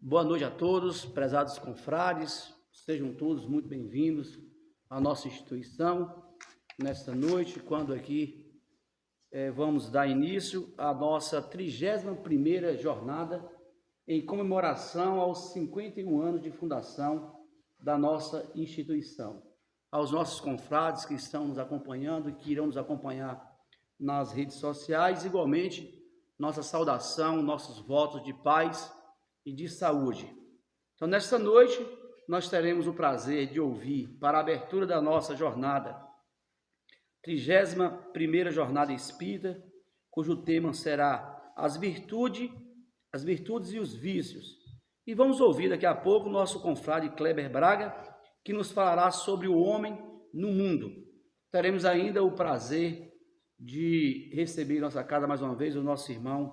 Boa noite a todos, prezados confrades, sejam todos muito bem-vindos à nossa instituição nesta noite, quando aqui vamos dar início à nossa 31ª jornada em comemoração aos 51 anos de fundação da nossa instituição. Aos nossos confrades que estão nos acompanhando e que irão nos acompanhar nas redes sociais, igualmente nossa saudação, nossos votos de paz e de saúde. Então, nesta noite, nós teremos o prazer de ouvir, para a abertura da nossa jornada, 31ª Jornada Espírita, cujo tema será as virtudes e os vícios. E vamos ouvir daqui a pouco o nosso confrade Kleber Braga, que nos falará sobre o homem no mundo. Teremos ainda o prazer de receber em nossa casa mais uma vez o nosso irmão,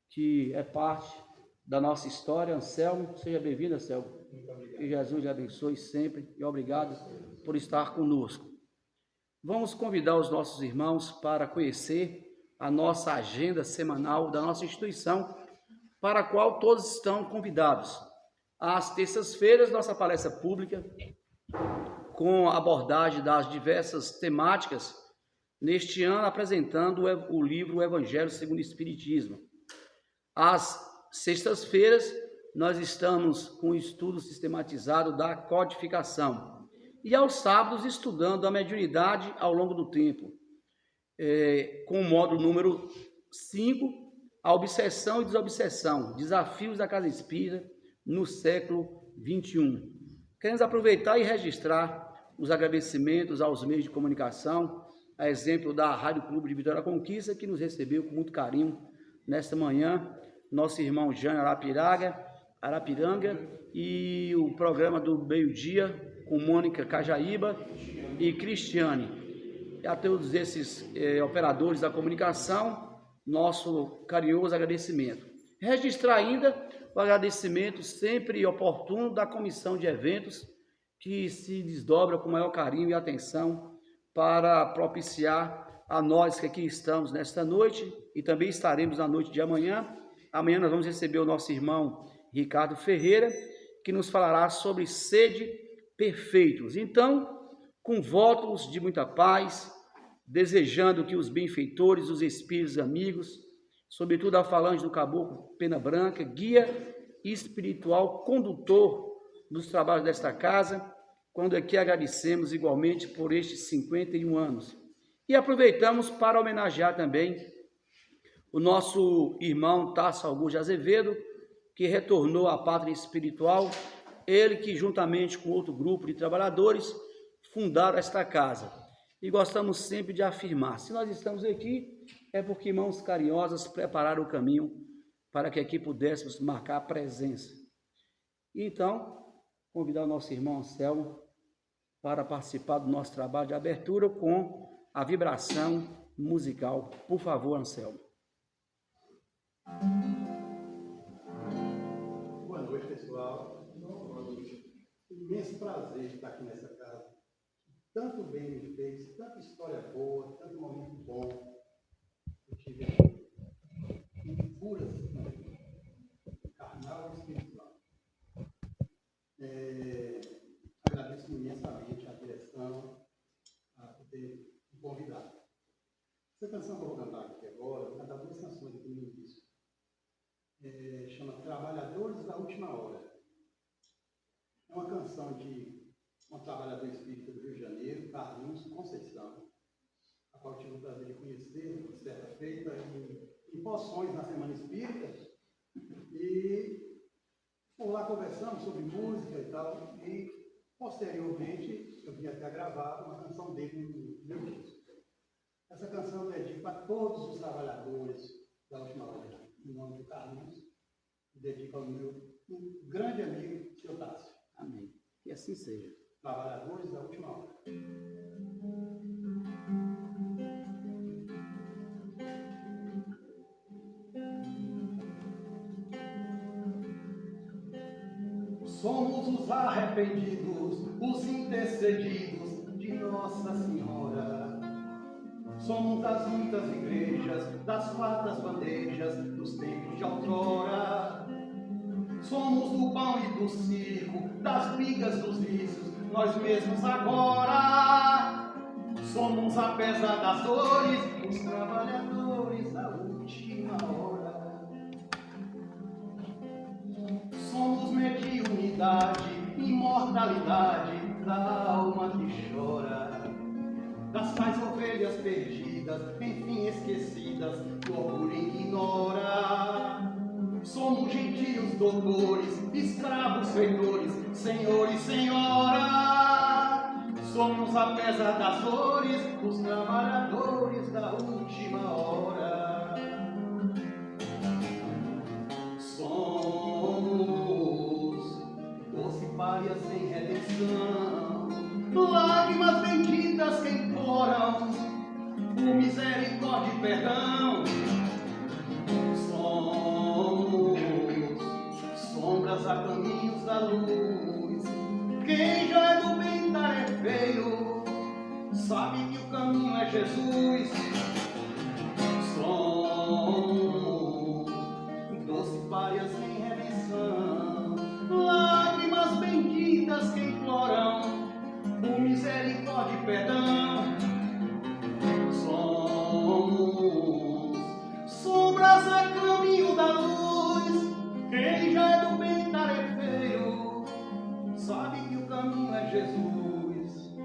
que é parte da nossa história, Anselmo. Seja bem-vindo, Anselmo. Que Jesus lhe abençoe sempre e obrigado por estar conosco. Vamos convidar os nossos irmãos para conhecer a nossa agenda semanal da nossa instituição, para a qual todos estão convidados. Às terças-feiras, nossa palestra pública, com a abordagem das diversas temáticas, neste ano apresentando o livro O Evangelho segundo o Espiritismo. Às sextas-feiras, nós estamos com o estudo sistematizado da codificação. E aos sábados, estudando a mediunidade ao longo do tempo, com o módulo número 5, a obsessão e desobsessão, desafios da casa espírita no século XXI. Queremos aproveitar e registrar os agradecimentos aos meios de comunicação, a exemplo da Rádio Clube de Vitória da Conquista, que nos recebeu com muito carinho nesta manhã, nosso irmão Jean Arapiranga, e o programa do meio-dia, com Mônica Cajaíba e Cristiane. E a todos esses operadores da comunicação, nosso carinhoso agradecimento. Registrar ainda o agradecimento sempre oportuno da comissão de eventos, que se desdobra com maior carinho e atenção para propiciar a nós que aqui estamos nesta noite, e também estaremos na noite de amanhã. Amanhã nós vamos receber o nosso irmão Ricardo Ferreira, que nos falará sobre sede perfeitos. Então, com votos de muita paz, desejando que os benfeitores, os espíritos amigos, sobretudo a falange do Caboclo Pena Branca, guia espiritual, condutor dos trabalhos desta casa, quando aqui agradecemos igualmente por estes 51 anos. E aproveitamos para homenagear também o nosso irmão Tasso Augusto de Azevedo, que retornou à pátria espiritual, ele que juntamente com outro grupo de trabalhadores fundaram esta casa. E gostamos sempre de afirmar, se nós estamos aqui, é porque mãos carinhosas prepararam o caminho para que aqui pudéssemos marcar a presença. Então, convidar o nosso irmão Anselmo para participar do nosso trabalho de abertura com a vibração musical. Por favor, Anselmo. Boa noite, pessoal. Boa noite. Imenso prazer estar aqui nessa casa. Tanto bem me fez, tanta história boa, tanto momento bom. Eu tive aqui em curas, carnal e espiritual. Agradeço imensamente a direção a poder me convidar. Essa canção que eu vou cantar aqui agora, eu vou cantar duas canções aqui no início. Chama Trabalhadores da Última Hora. É uma canção de um trabalhador espírita do Rio de Janeiro, Carlinhos Conceição, a qual tive o prazer de conhecer, certa feita em Poções, na Semana Espírita, e por lá conversamos sobre música e tal, e posteriormente eu vim até gravar uma canção dele no meu disco. Essa canção eu dedico a todos os trabalhadores da Última Hora, em nome do Carlinhos, e dedico ao meu grande amigo, seu Tássio. Amém. Que assim seja. Trabalhadores da Última Hora. Somos os arrependidos, os intercedidos de Nossa Senhora. Somos das muitas igrejas, das fartas bandejas, dos tempos de outrora. Somos do pão e do circo, das brigas, dos vícios, nós mesmos agora. Somos, apesar das dores, os trabalhadores da última hora. Somos mediunidade, imortalidade da alma que chora. Das tais ovelhas perdidas, enfim esquecidas, que o orgulho ignora. Somos gentios doutores, escravos feitores, senhor e senhora. Somos, apesar das dores, os trabalhadores da última hora. Somos doce párias sem redenção, lágrimas benditas que imploram por misericórdia e perdão. Somos sombras a caminhos da luz. Quem já é do bem tarefeiro sabe que o caminho é Jesus. Somos doce párias sem redenção, lágrimas benditas que imploram por misericórdia e perdão. Somos sombras a caminho da luz. Quem já é do bem tarefeiro sabe que o caminho é Jesus.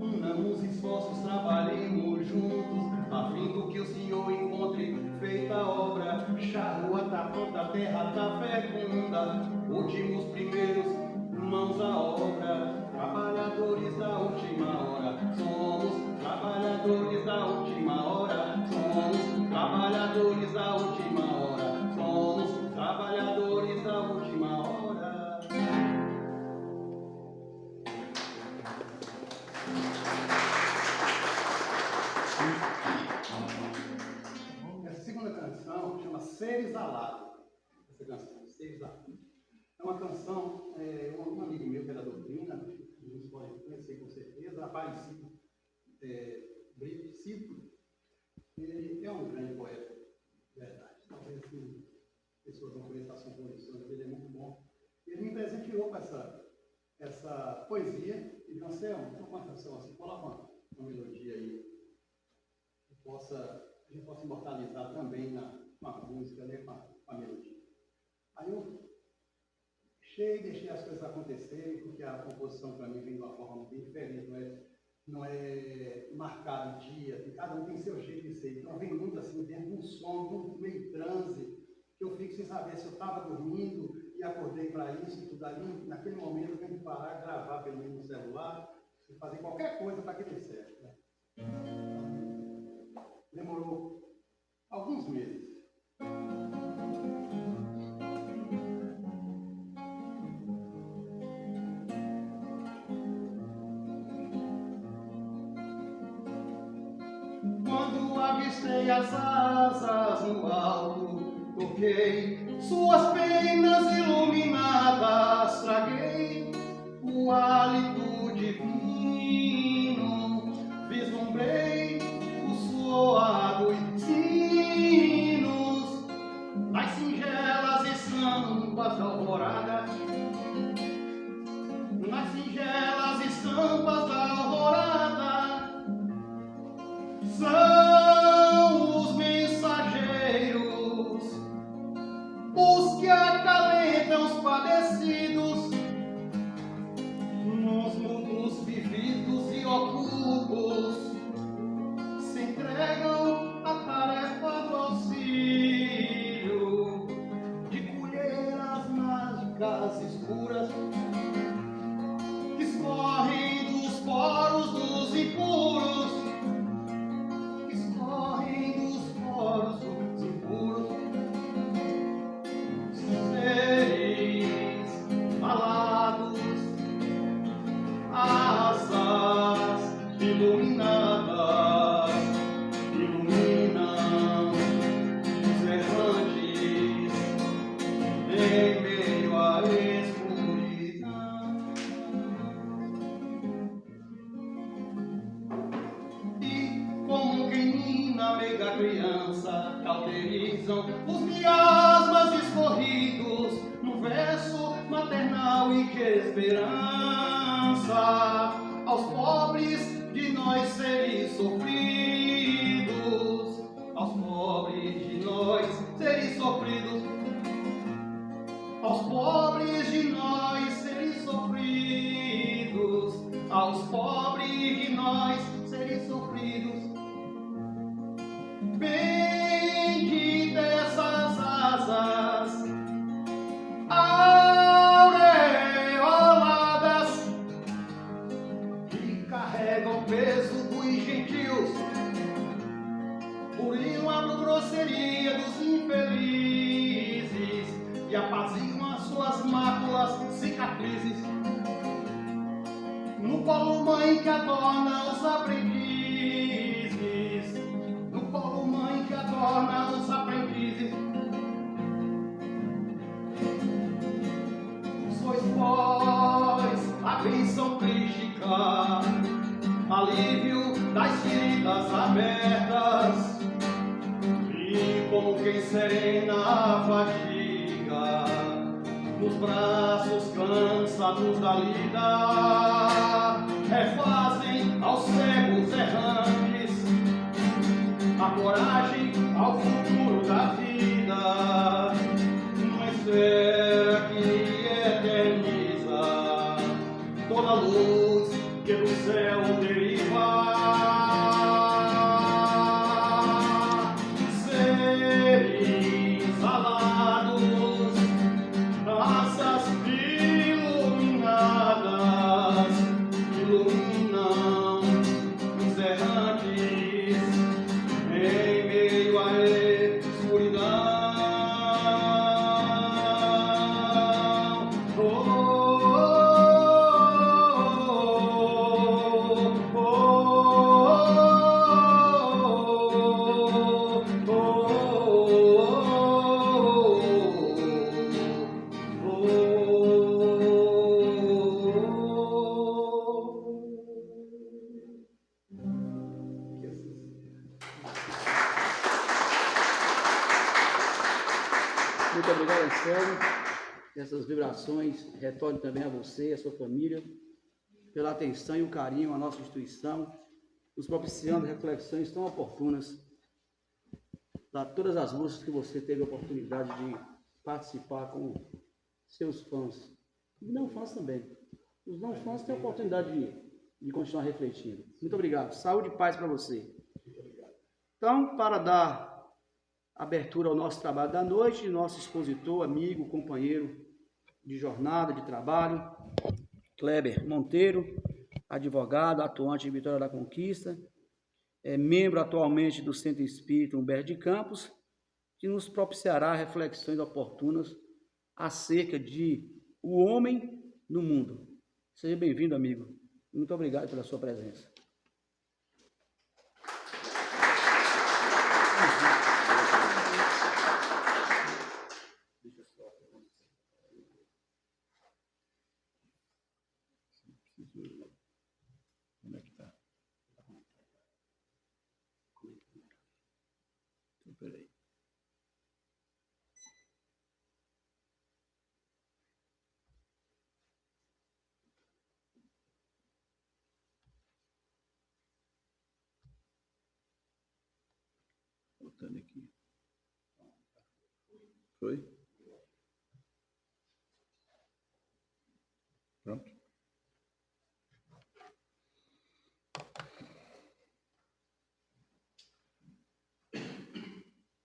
Unamos esforços, trabalhemos juntos, a fim do que o Senhor encontre feita a obra. Charrua tá pronta, a terra tá fecunda, últimos primeiros, mãos à obra. Trabalhadores da última hora, somos trabalhadores da última hora. Somos trabalhadores da última hora, somos trabalhadores da última hora. Essa segunda canção chama Ser Exalado. Essa canção, Ser Exalado. É uma canção, um amigo meu que é da doutrina, vocês podem conhecer com certeza, Aparecido Brito Cito. Ele é um grande poeta, verdade. Talvez assim, pessoas não conheçam as composições, ele é muito bom. Ele me presenteou com essa poesia e disse: Anselmo, tem uma canção assim, coloca uma melodia aí que a gente possa imortalizar também com a música, né, com a melodia. Aí eu deixei as coisas acontecerem, porque a composição para mim vem de uma forma bem diferente, não é marcado dia, cada um tem seu jeito de ser. Então vem muito assim, dentro de um som, meio transe, que eu fico sem saber se eu estava dormindo e acordei para isso e tudo ali. Naquele momento eu tenho que parar, gravar pelo menos no celular, fazer qualquer coisa para que dê certo. Né? Demorou alguns meses. Quando avistei as asas no alto, toquei suas penas iluminadas, traguei o hálito divino, vislumbrei o soar dos sinos, nas singelas estampas da alvorada, nas singelas estampas da alvorada. São os mensageiros, os que acalentam os padecidos, nos mundos vividos e ocultos, se entregam à tarefa do auxílio, de colher as mágicas escuras que escorrem dos poros dos impuros. Criança cauterizam os miasmas sorridos, num verso maternal e que esperança aos pobres de nós seres sofridos, aos pobres de nós seres sofridos, aos pobres de nós seres sofridos, aos pobres de nós seres sofridos. Bendita essas asas aureoladas que carregam o peso dos gentios, burilam a grosseria dos infelizes e apaziguam as suas máculas, cicatrizes. No colo mãe que adorna os aprendizes, no colo mãe que adorna os aprendizes. Sois vós a bênção crística, alívio das feridas abertas, e como quem serena a fadiga, nos braços cansados da lida, refazem aos cegos errantes a coragem ao futuro da vida, numa esfera que eterniza toda a luz que do céu deriva. Seres alados, raças iluminadas, iluminam os errantes em meio à escuridão. Oh, oh, oh, Muito obrigado, Anselmo. Essas vibrações retornem também a você e a sua família, pela atenção e o carinho à nossa instituição, nos propiciando reflexões tão oportunas para todas as músicas que você teve a oportunidade de participar com seus fãs. E não fãs também. Os não fãs têm a oportunidade de continuar refletindo. Muito obrigado. Saúde e paz para você. Então, para dar abertura ao nosso trabalho da noite, nosso expositor, amigo, companheiro de jornada, de trabalho, Kleber Monteiro, advogado, atuante em Vitória da Conquista, é membro atualmente do Centro Espírita Humberto de Campos, que nos propiciará reflexões oportunas acerca de o homem no mundo. Seja bem-vindo, amigo. Muito obrigado pela sua presença. Como é que tá? Peraí. Voltando aqui. Foi? Pronto?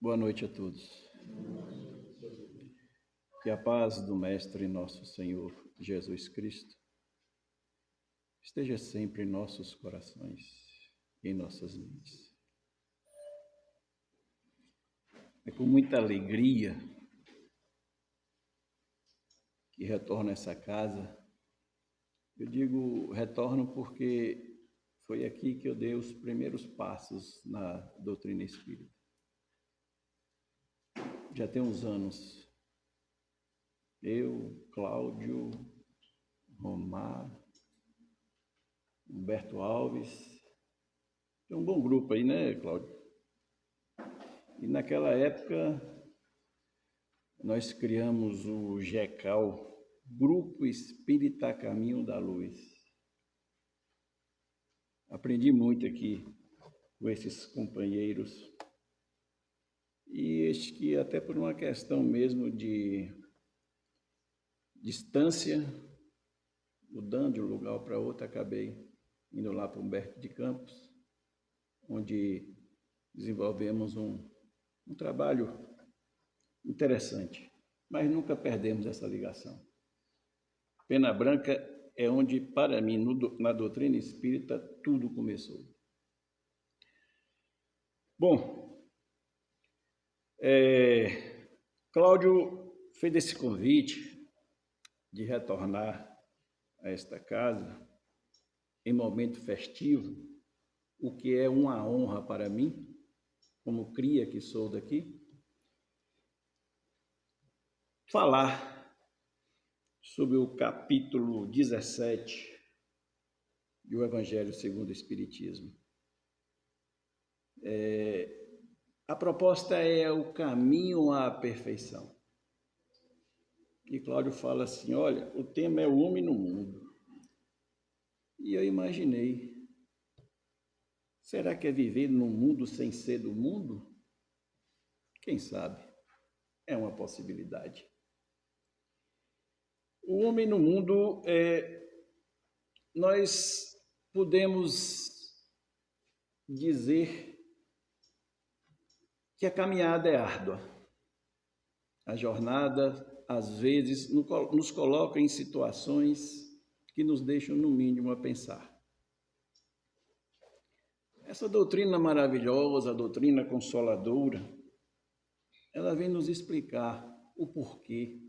Boa noite a todos. Que a paz do Mestre nosso Senhor Jesus Cristo esteja sempre em nossos corações e em nossas mentes. É com muita alegria que retorno a essa casa. Eu digo retorno porque foi aqui que eu dei os primeiros passos na doutrina espírita. Já tem uns anos. Eu, Cláudio, Romar, Humberto Alves. Tem um bom grupo aí, né, Cláudio? E naquela época, nós criamos o GECAL, Grupo Espírita Caminho da Luz. Aprendi muito aqui com esses companheiros. E acho que até por uma questão mesmo de distância, mudando de um lugar para outro, acabei indo lá para Humberto de Campos, onde desenvolvemos um trabalho interessante, mas nunca perdemos essa ligação. Pena Branca é onde, para mim, na doutrina espírita, tudo começou. Bom, Cláudio fez esse convite de retornar a esta casa em momento festivo, o que é uma honra para mim, como cria que sou daqui, falar sobre o capítulo 17 do Evangelho segundo o Espiritismo. A proposta é o caminho à perfeição. E Cláudio fala assim, olha, o tema é o homem no mundo. E eu imaginei, será que é viver num mundo sem ser do mundo? Quem sabe? É uma possibilidade. O homem no mundo, nós podemos dizer que a caminhada é árdua. A jornada, às vezes, nos coloca em situações que nos deixam, no mínimo, a pensar. Essa doutrina maravilhosa, a doutrina consoladora, ela vem nos explicar o porquê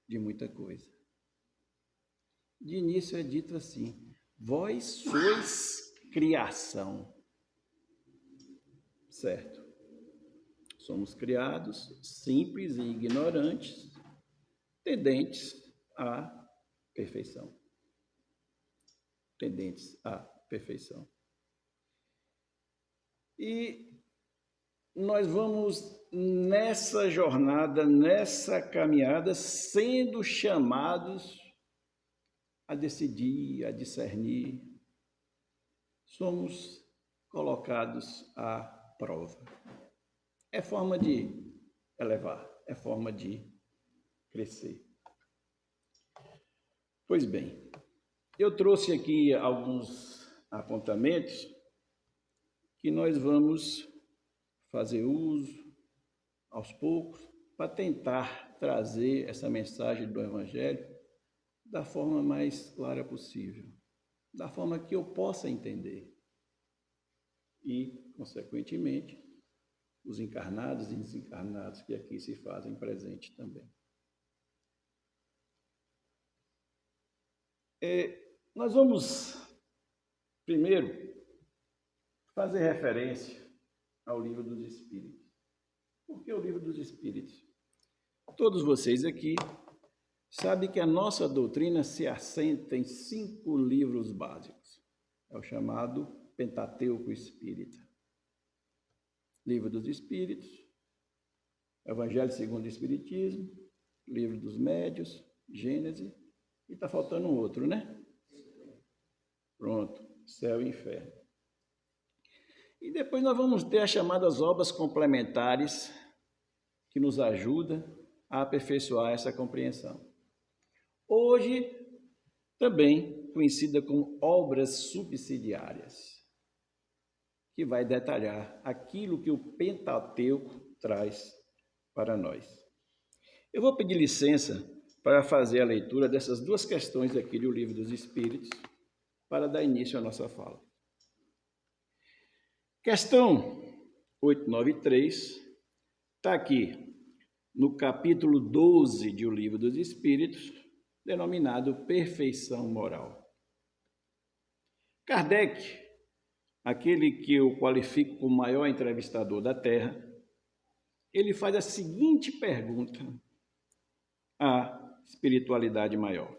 de muita coisa. De início é dito assim, vós sois criação. Certo. Somos criados simples e ignorantes, tendentes à perfeição. Tendentes à perfeição. E nós vamos nessa jornada, nessa caminhada, sendo chamados a decidir, a discernir. Somos colocados à prova. É forma de elevar, é forma de crescer. Pois bem, eu trouxe aqui alguns apontamentos que nós vamos fazer uso aos poucos para tentar trazer essa mensagem do Evangelho da forma mais clara possível, da forma que eu possa entender. E, consequentemente, os encarnados e desencarnados que aqui se fazem presente também. Nós vamos, primeiro, fazer referência ao Livro dos Espíritos. Por que o Livro dos Espíritos? Todos vocês aqui sabem que a nossa doutrina se assenta em 5 livros básicos. É o chamado Pentateuco Espírita. Livro dos Espíritos, Evangelho segundo o Espiritismo, Livro dos Médiuns, Gênesis, e está faltando um outro, né? Pronto, Céu e Inferno. E depois nós vamos ter as chamadas obras complementares que nos ajudam a aperfeiçoar essa compreensão. Hoje, também conhecida como obras subsidiárias, que vai detalhar aquilo que o Pentateuco traz para nós. Eu vou pedir licença para fazer a leitura dessas 2 questões aqui do Livro dos Espíritos, para dar início à nossa fala. Questão 893 está aqui no capítulo 12 do Livro dos Espíritos, denominado Perfeição Moral. Kardec, aquele que eu qualifico como o maior entrevistador da Terra, ele faz a seguinte pergunta à espiritualidade maior: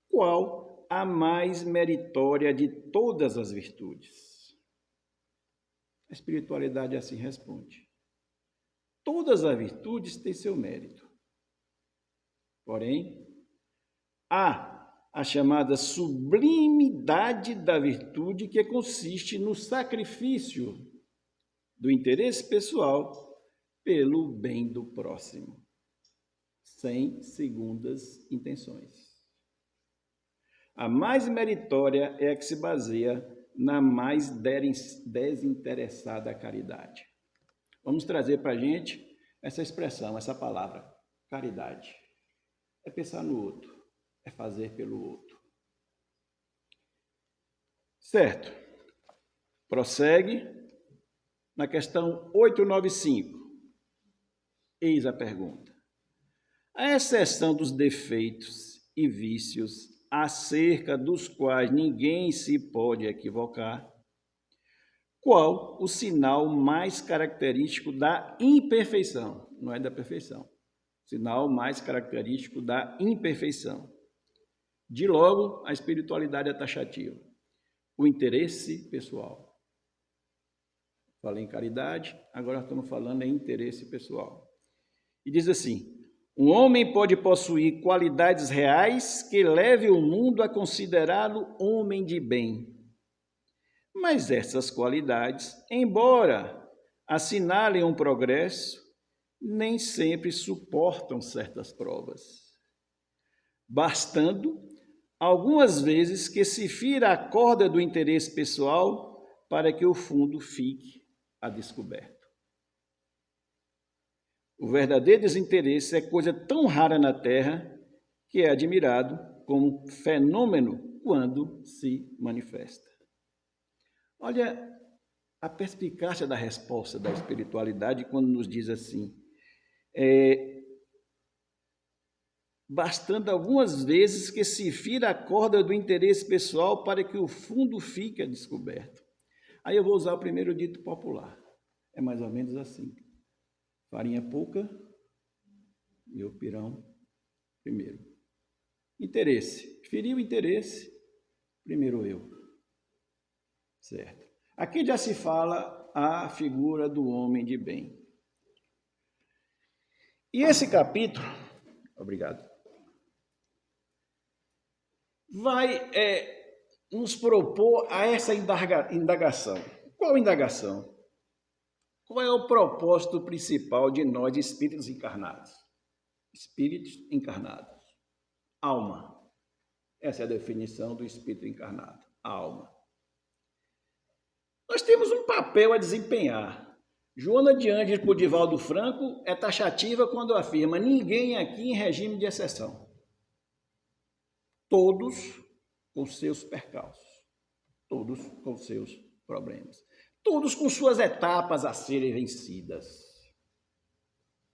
qual a mais meritória de todas as virtudes? A espiritualidade assim responde: todas as virtudes têm seu mérito, Porém, há a chamada sublimidade da virtude, que consiste no sacrifício do interesse pessoal pelo bem do próximo, sem segundas intenções. A mais meritória é a que se baseia na mais desinteressada caridade. Vamos trazer para a gente essa expressão, essa palavra, caridade. É pensar no outro, é fazer pelo outro. Certo. Prossegue na questão 895. Eis a pergunta. A exceção dos defeitos e vícios acerca dos quais ninguém se pode equivocar, qual o sinal mais característico da imperfeição? Não é da perfeição. Sinal mais característico da imperfeição. De logo, a espiritualidade é taxativa. O interesse pessoal. Falei em caridade, agora estamos falando em interesse pessoal. E diz assim: um homem pode possuir qualidades reais que leve o mundo a considerá-lo homem de bem. Mas essas qualidades, embora assinalem um progresso, nem sempre suportam certas provas, bastando algumas vezes que se fira a corda do interesse pessoal para que o fundo fique a descoberto. O verdadeiro desinteresse é coisa tão rara na Terra que é admirado como fenômeno quando se manifesta. Olha a perspicácia da resposta da espiritualidade quando nos diz assim: bastando algumas vezes que se fira a corda do interesse pessoal para que o fundo fique a descoberto. Aí eu vou usar o primeiro dito popular. É mais ou menos assim: farinha pouca e o pirão primeiro. Interesse. Feriu o interesse, primeiro eu. Certo. Aqui já se fala a figura do homem de bem. E esse capítulo, obrigado, vai nos propor a essa indagação. Qual indagação? Qual é o propósito principal de nós, espíritos encarnados? Espíritos encarnados. Alma. Essa é a definição do espírito encarnado. Alma. Nós temos um papel a desempenhar. Joana de Ângeles por Divaldo Franco é taxativa quando afirma: ninguém aqui em regime de exceção. Todos com seus percalços. Todos com seus problemas. Todos com suas etapas a serem vencidas.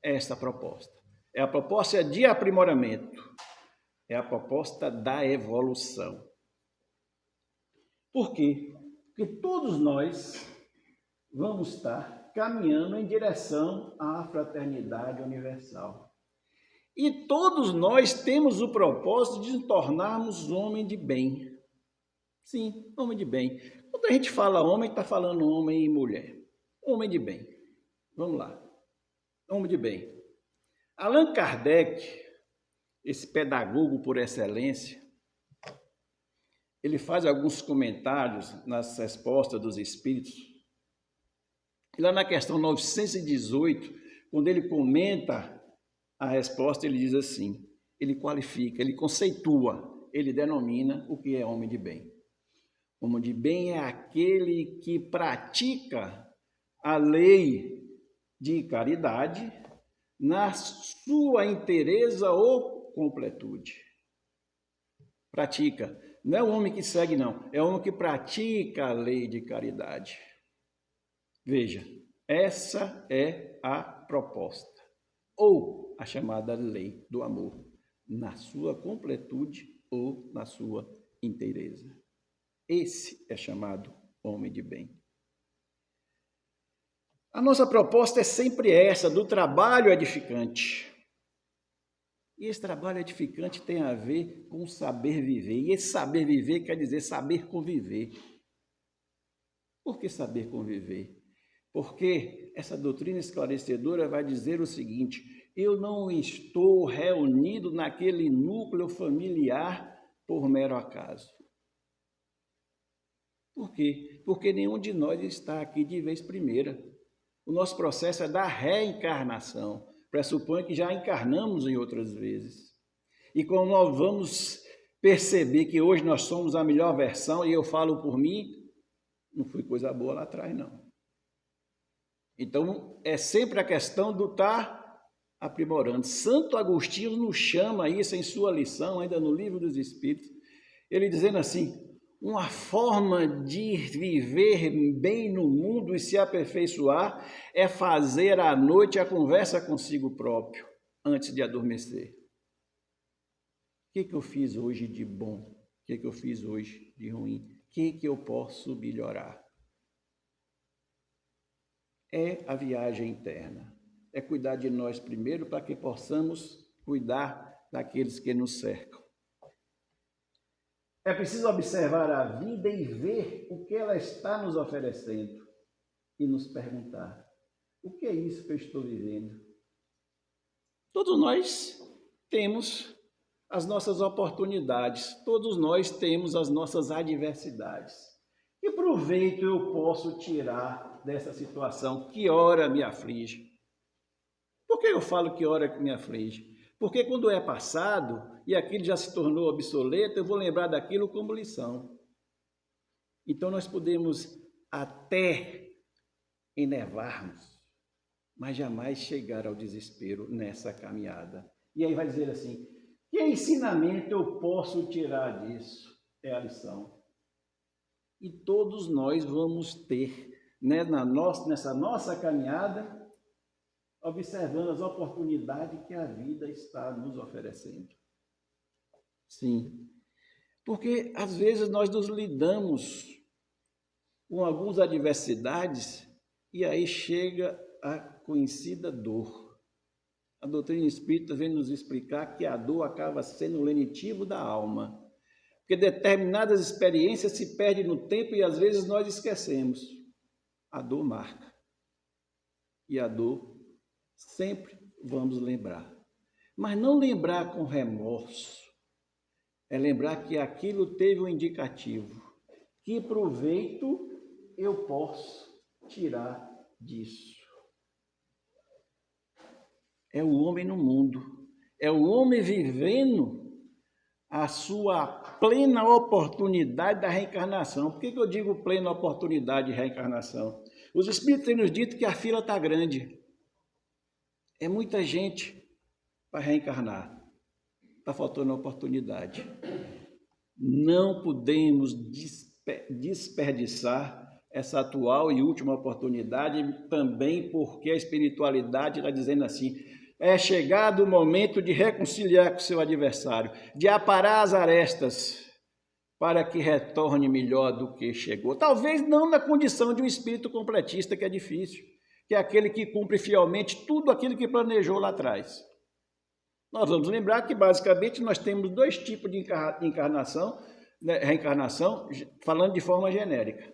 Esta proposta. É a proposta de aprimoramento. É a proposta da evolução. Por quê? Porque todos nós vamos estar caminhando em direção à fraternidade universal. E todos nós temos o propósito de nos tornarmos homem de bem. Sim, homem de bem. Quando a gente fala homem, está falando homem e mulher. Homem de bem. Vamos lá. Homem de bem. Allan Kardec, esse pedagogo por excelência, ele faz alguns comentários nas respostas dos espíritos. E lá na questão 918, quando ele comenta a resposta, ele diz assim, ele qualifica, ele conceitua, ele denomina o que é homem de bem. Homem de bem é aquele que pratica a lei de caridade na sua inteireza ou completude. Pratica. Não é o homem que segue, não. É o homem que pratica a lei de caridade. Veja, essa é a proposta. Ou a chamada lei do amor. Na sua completude ou na sua inteireza. Esse é chamado homem de bem. A nossa proposta é sempre essa, do trabalho edificante. E esse trabalho edificante tem a ver com saber viver. E esse saber viver quer dizer saber conviver. Por que saber conviver? Porque essa doutrina esclarecedora vai dizer o seguinte: eu não estou reunido naquele núcleo familiar por mero acaso. Por quê? Porque nenhum de nós está aqui de vez primeira. O nosso processo é da reencarnação. Pressupõe que já encarnamos em outras vezes. E como nós vamos perceber que hoje nós somos a melhor versão, e eu falo por mim, não foi coisa boa lá atrás, não. Então, é sempre a questão do estar aprimorando. Santo Agostinho nos chama isso em sua lição, ainda no Livro dos Espíritos, ele dizendo assim, uma forma de viver bem no mundo e se aperfeiçoar é fazer à noite a conversa consigo próprio, antes de adormecer. O que eu fiz hoje de bom? O que eu fiz hoje de ruim? O que eu posso melhorar? É a viagem interna. É cuidar de nós primeiro para que possamos cuidar daqueles que nos cercam. É preciso observar a vida e ver o que ela está nos oferecendo e nos perguntar, o que é isso que eu estou vivendo? Todos nós temos as nossas oportunidades, todos nós temos as nossas adversidades. Que proveito eu posso tirar dessa situação que ora me aflige? Por que eu falo que ora me aflige? Porque quando é passado e aquilo já se tornou obsoleto, eu vou lembrar daquilo como lição. Então nós podemos até enervarmos, mas jamais chegar ao desespero nessa caminhada. E aí vai dizer assim, que ensinamento eu posso tirar disso? É a lição. E todos nós vamos ter, né, nessa nossa caminhada, observando as oportunidades que a vida está nos oferecendo. Sim, porque às vezes nós nos lidamos com algumas adversidades e aí chega a conhecida dor. A doutrina espírita vem nos explicar que a dor acaba sendo o lenitivo da alma, porque determinadas experiências se perdem no tempo e às vezes nós esquecemos. A dor marca. E a dor sempre vamos lembrar. Mas não lembrar com remorso. É lembrar que aquilo teve um indicativo. Que proveito eu posso tirar disso? É o homem no mundo. É o homem vivendo a sua plena oportunidade da reencarnação. Por que eu digo plena oportunidade de reencarnação? Os Espíritos têm nos dito que a fila está grande. É muita gente para reencarnar. Está faltando oportunidade. Não podemos desperdiçar essa atual e última oportunidade, também porque a espiritualidade está dizendo assim, é chegado o momento de reconciliar com seu adversário, de aparar as arestas, para que retorne melhor do que chegou. Talvez não na condição de um espírito completista, que é difícil, que é aquele que cumpre fielmente tudo aquilo que planejou lá atrás. Nós vamos lembrar que, basicamente, nós temos dois tipos de encarnação, né, reencarnação, falando de forma genérica.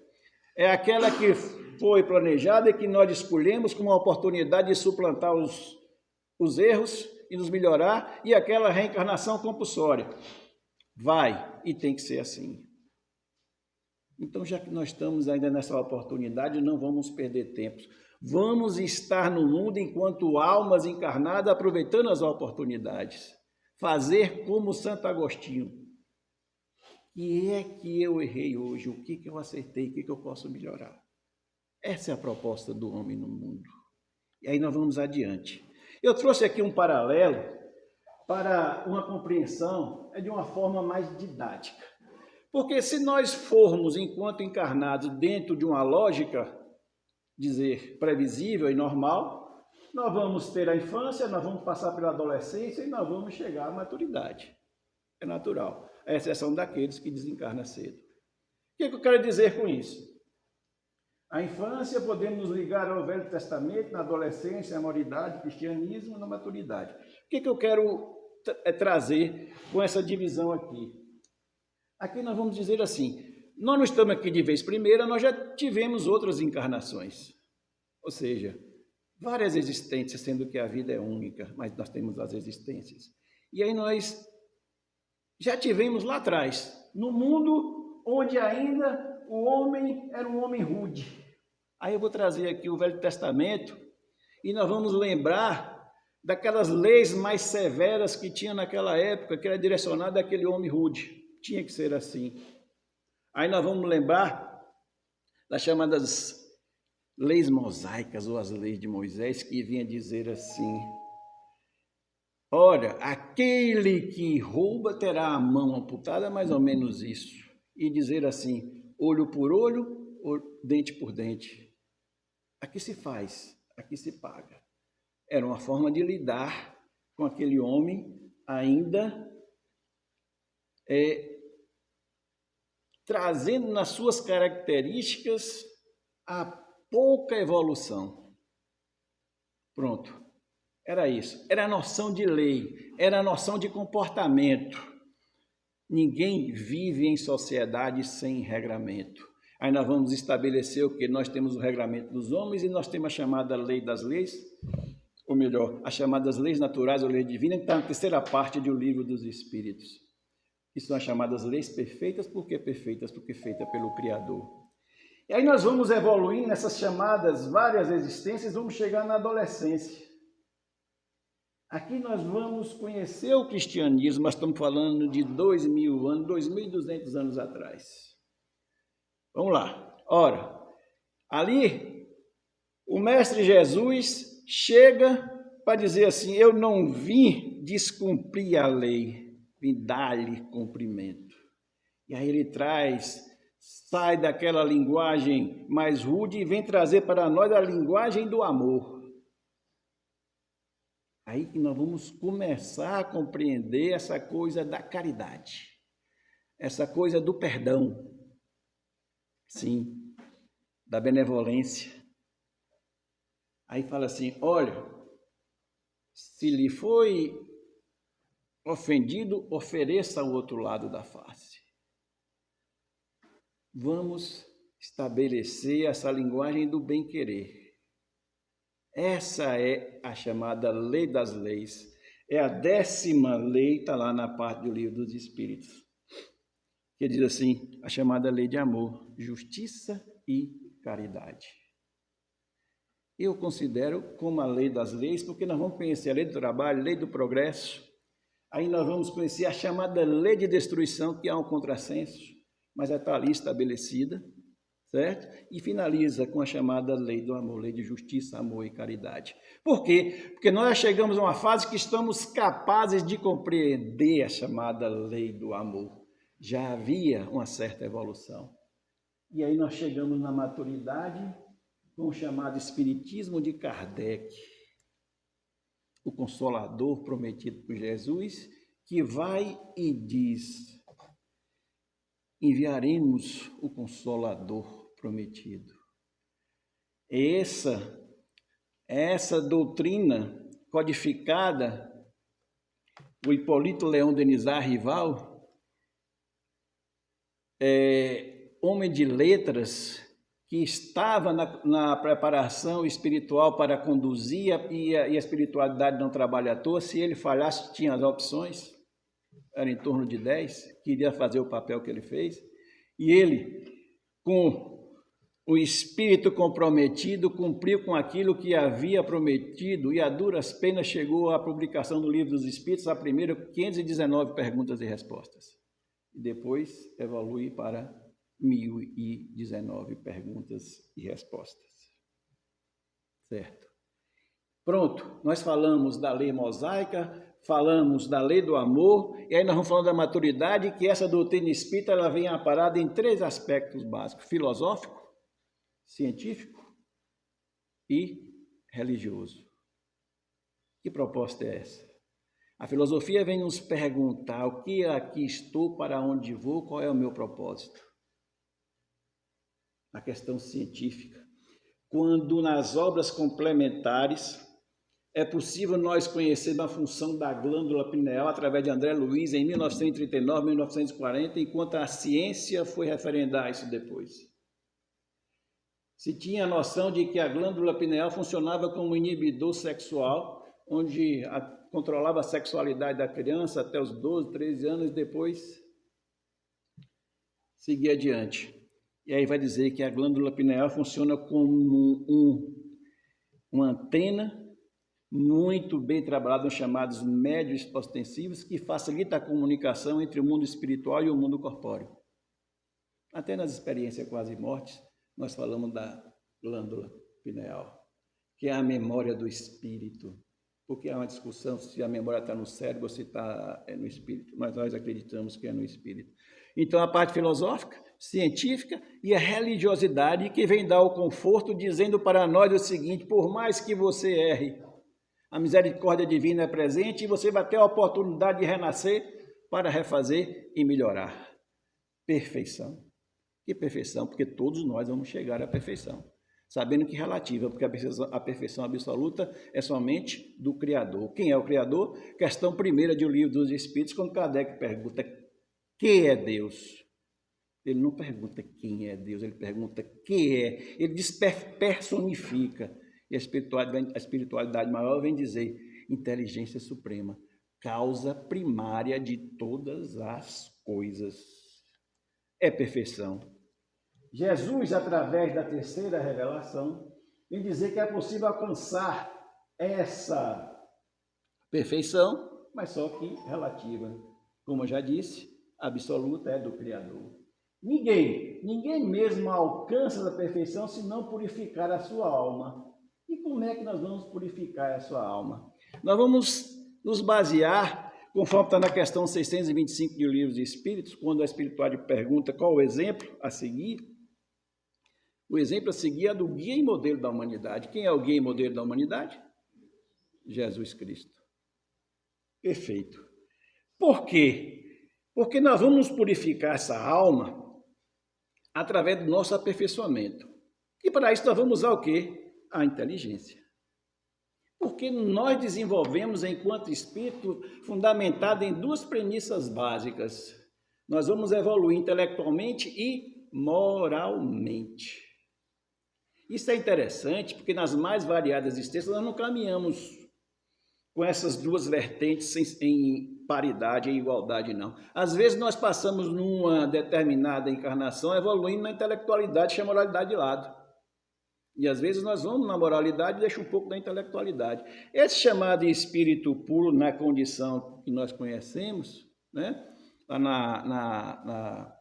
É aquela que foi planejada e que nós escolhemos como uma oportunidade de suplantar os erros e nos melhorar, e aquela reencarnação compulsória. Vai, e tem que ser assim. Então, já que nós estamos ainda nessa oportunidade, não vamos perder tempo. Vamos estar no mundo enquanto almas encarnadas, aproveitando as oportunidades. Fazer como Santo Agostinho. O que é que eu errei hoje? O que eu acertei? O que eu posso melhorar? Essa é a proposta do homem no mundo. E aí nós vamos adiante. Eu trouxe aqui um paralelo para uma compreensão de uma forma mais didática. Porque se nós formos, enquanto encarnados, dentro de uma lógica, dizer, previsível e normal, nós vamos ter a infância, nós vamos passar pela adolescência e nós vamos chegar à maturidade. É natural, à exceção daqueles que desencarnam cedo. O que eu quero dizer com isso? A infância podemos nos ligar ao Velho Testamento, na adolescência, à maioridade, cristianismo, na maturidade. O que eu quero trazer com essa divisão aqui? Aqui nós vamos dizer assim, nós não estamos aqui de vez primeira, nós já tivemos outras encarnações. Ou seja, várias existências, sendo que a vida é única, mas nós temos as existências. E aí nós já tivemos lá atrás, no mundo onde ainda o homem era um homem rude. Aí eu vou trazer aqui o Velho Testamento e nós vamos lembrar daquelas leis mais severas que tinha naquela época, que era direcionada àquele homem rude. Tinha que ser assim. Aí nós vamos lembrar das chamadas leis mosaicas ou as leis de Moisés, que vinha dizer assim: olha, aquele que rouba terá a mão amputada, mais ou menos isso. E dizer assim, olho por olho, dente por dente. Aqui se faz, aqui se paga. Era uma forma de lidar com aquele homem ainda trazendo nas suas características a pouca evolução. Pronto. Era isso. Era a noção de lei, era a noção de comportamento. Ninguém vive em sociedade sem regramento. Aí nós vamos estabelecer o que? Nós temos o regramento dos homens e nós temos a chamada lei das leis, ou melhor, as chamadas leis naturais ou lei divina, que está na terceira parte do livro dos Espíritos, que são as chamadas leis perfeitas. Por que perfeitas? Porque feitas pelo Criador. E aí nós vamos evoluindo nessas chamadas várias existências, vamos chegar na adolescência. Aqui nós vamos conhecer o cristianismo, nós estamos falando de 2.000 anos, 2.200 anos atrás. Vamos lá. Ora, ali o Mestre Jesus chega para dizer assim, eu não vim descumprir a lei, vim dar-lhe cumprimento. E aí ele sai daquela linguagem mais rude e vem trazer para nós a linguagem do amor. Aí que nós vamos começar a compreender essa coisa da caridade, essa coisa do perdão, sim, da benevolência. Aí fala assim, olha, se lhe foi ofendido, ofereça ao outro lado da face. Vamos estabelecer essa linguagem do bem-querer. Essa é a chamada lei das leis. É a 10ª lei, está lá na parte do livro dos Espíritos, que diz assim, a chamada lei de amor, justiça e caridade. Eu considero como a lei das leis, porque nós vamos conhecer a lei do trabalho, a lei do progresso, aí nós vamos conhecer a chamada lei de destruição, que há um contrassenso, mas está ali estabelecida, certo? E finaliza com a chamada lei do amor, lei de justiça, amor e caridade. Por quê? Porque nós chegamos a uma fase que estamos capazes de compreender a chamada lei do amor. Já havia uma certa evolução. E aí nós chegamos na maturidade com o chamado Espiritismo de Kardec, o Consolador prometido por Jesus, que vai e diz, enviaremos o Consolador prometido. Essa doutrina codificada, o Hipólito Leão Denisard Rival, homem de letras, que estava na preparação espiritual para conduzir e a espiritualidade não trabalha à toa. Se ele falhasse, tinha as opções, era em torno de 10, queria fazer o papel que ele fez, e ele, com o espírito comprometido, cumpriu com aquilo que havia prometido e a duras penas chegou à publicação do Livro dos Espíritos, a primeira 519 perguntas e respostas. E depois evolui para 1019 perguntas e respostas. Certo? Pronto, nós falamos da lei mosaica, falamos da lei do amor, e aí nós vamos falando da maturidade, que essa doutrina espírita ela vem aparada em 3 aspectos básicos: filosófico, científico e religioso. Que proposta é essa? A filosofia vem nos perguntar o que aqui estou, para onde vou, qual é o meu propósito. A questão científica, quando nas obras complementares é possível nós conhecermos a função da glândula pineal através de André Luiz em 1939, 1940, enquanto a ciência foi referendar isso depois. se tinha a noção de que a glândula pineal funcionava como inibidor sexual, onde controlava a sexualidade da criança até os 12, 13 anos, e depois seguir adiante. E aí vai dizer que a glândula pineal funciona como uma antena muito bem trabalhada, chamados médios ostensivos, que facilita a comunicação entre o mundo espiritual e o mundo corpóreo. Até nas experiências quase mortes, nós falamos da glândula pineal, que é a memória do espírito. Porque há uma discussão se a memória está no cérebro ou se está no espírito, mas nós acreditamos que é no espírito. Então, a parte filosófica, científica e a religiosidade que vem dar o conforto, dizendo para nós o seguinte: por mais que você erre, a misericórdia divina é presente e você vai ter a oportunidade de renascer para refazer e melhorar. Perfeição. Que perfeição? Porque todos nós vamos chegar à perfeição. Sabendo que relativa, porque a perfeição absoluta é somente do Criador. Quem é o Criador? Questão primeira de O Livro dos Espíritos, quando Kardec pergunta quem é Deus. Ele não pergunta quem é Deus, ele pergunta que é. Ele personifica. E a espiritualidade maior vem dizer inteligência suprema, causa primária de todas as coisas. É perfeição. Jesus, através da terceira revelação, vem dizer que é possível alcançar essa perfeição, mas só que relativa. Como eu já disse, a absoluta é do Criador. Ninguém mesmo alcança a perfeição se não purificar a sua alma. E como é que nós vamos purificar a sua alma? Nós vamos nos basear, conforme está na questão 625 do Livro dos Espíritos, quando a espiritualidade pergunta qual o exemplo a seguir. O exemplo a seguir é do guia e modelo da humanidade. Quem é o guia e modelo da humanidade? Jesus Cristo. Perfeito. Por quê? Porque nós vamos purificar essa alma através do nosso aperfeiçoamento. E para isso nós vamos usar o quê? A inteligência. Porque nós desenvolvemos, enquanto espírito, fundamentado em duas premissas básicas. Nós vamos evoluir intelectualmente e moralmente. Isso é interessante, porque nas mais variadas existências nós não caminhamos com essas duas vertentes em paridade, em igualdade, não. Às vezes nós passamos numa determinada encarnação evoluindo na intelectualidade e a moralidade de lado. E às vezes nós vamos na moralidade e deixamos um pouco da intelectualidade. Esse chamado espírito puro, na condição que nós conhecemos, né? Lá na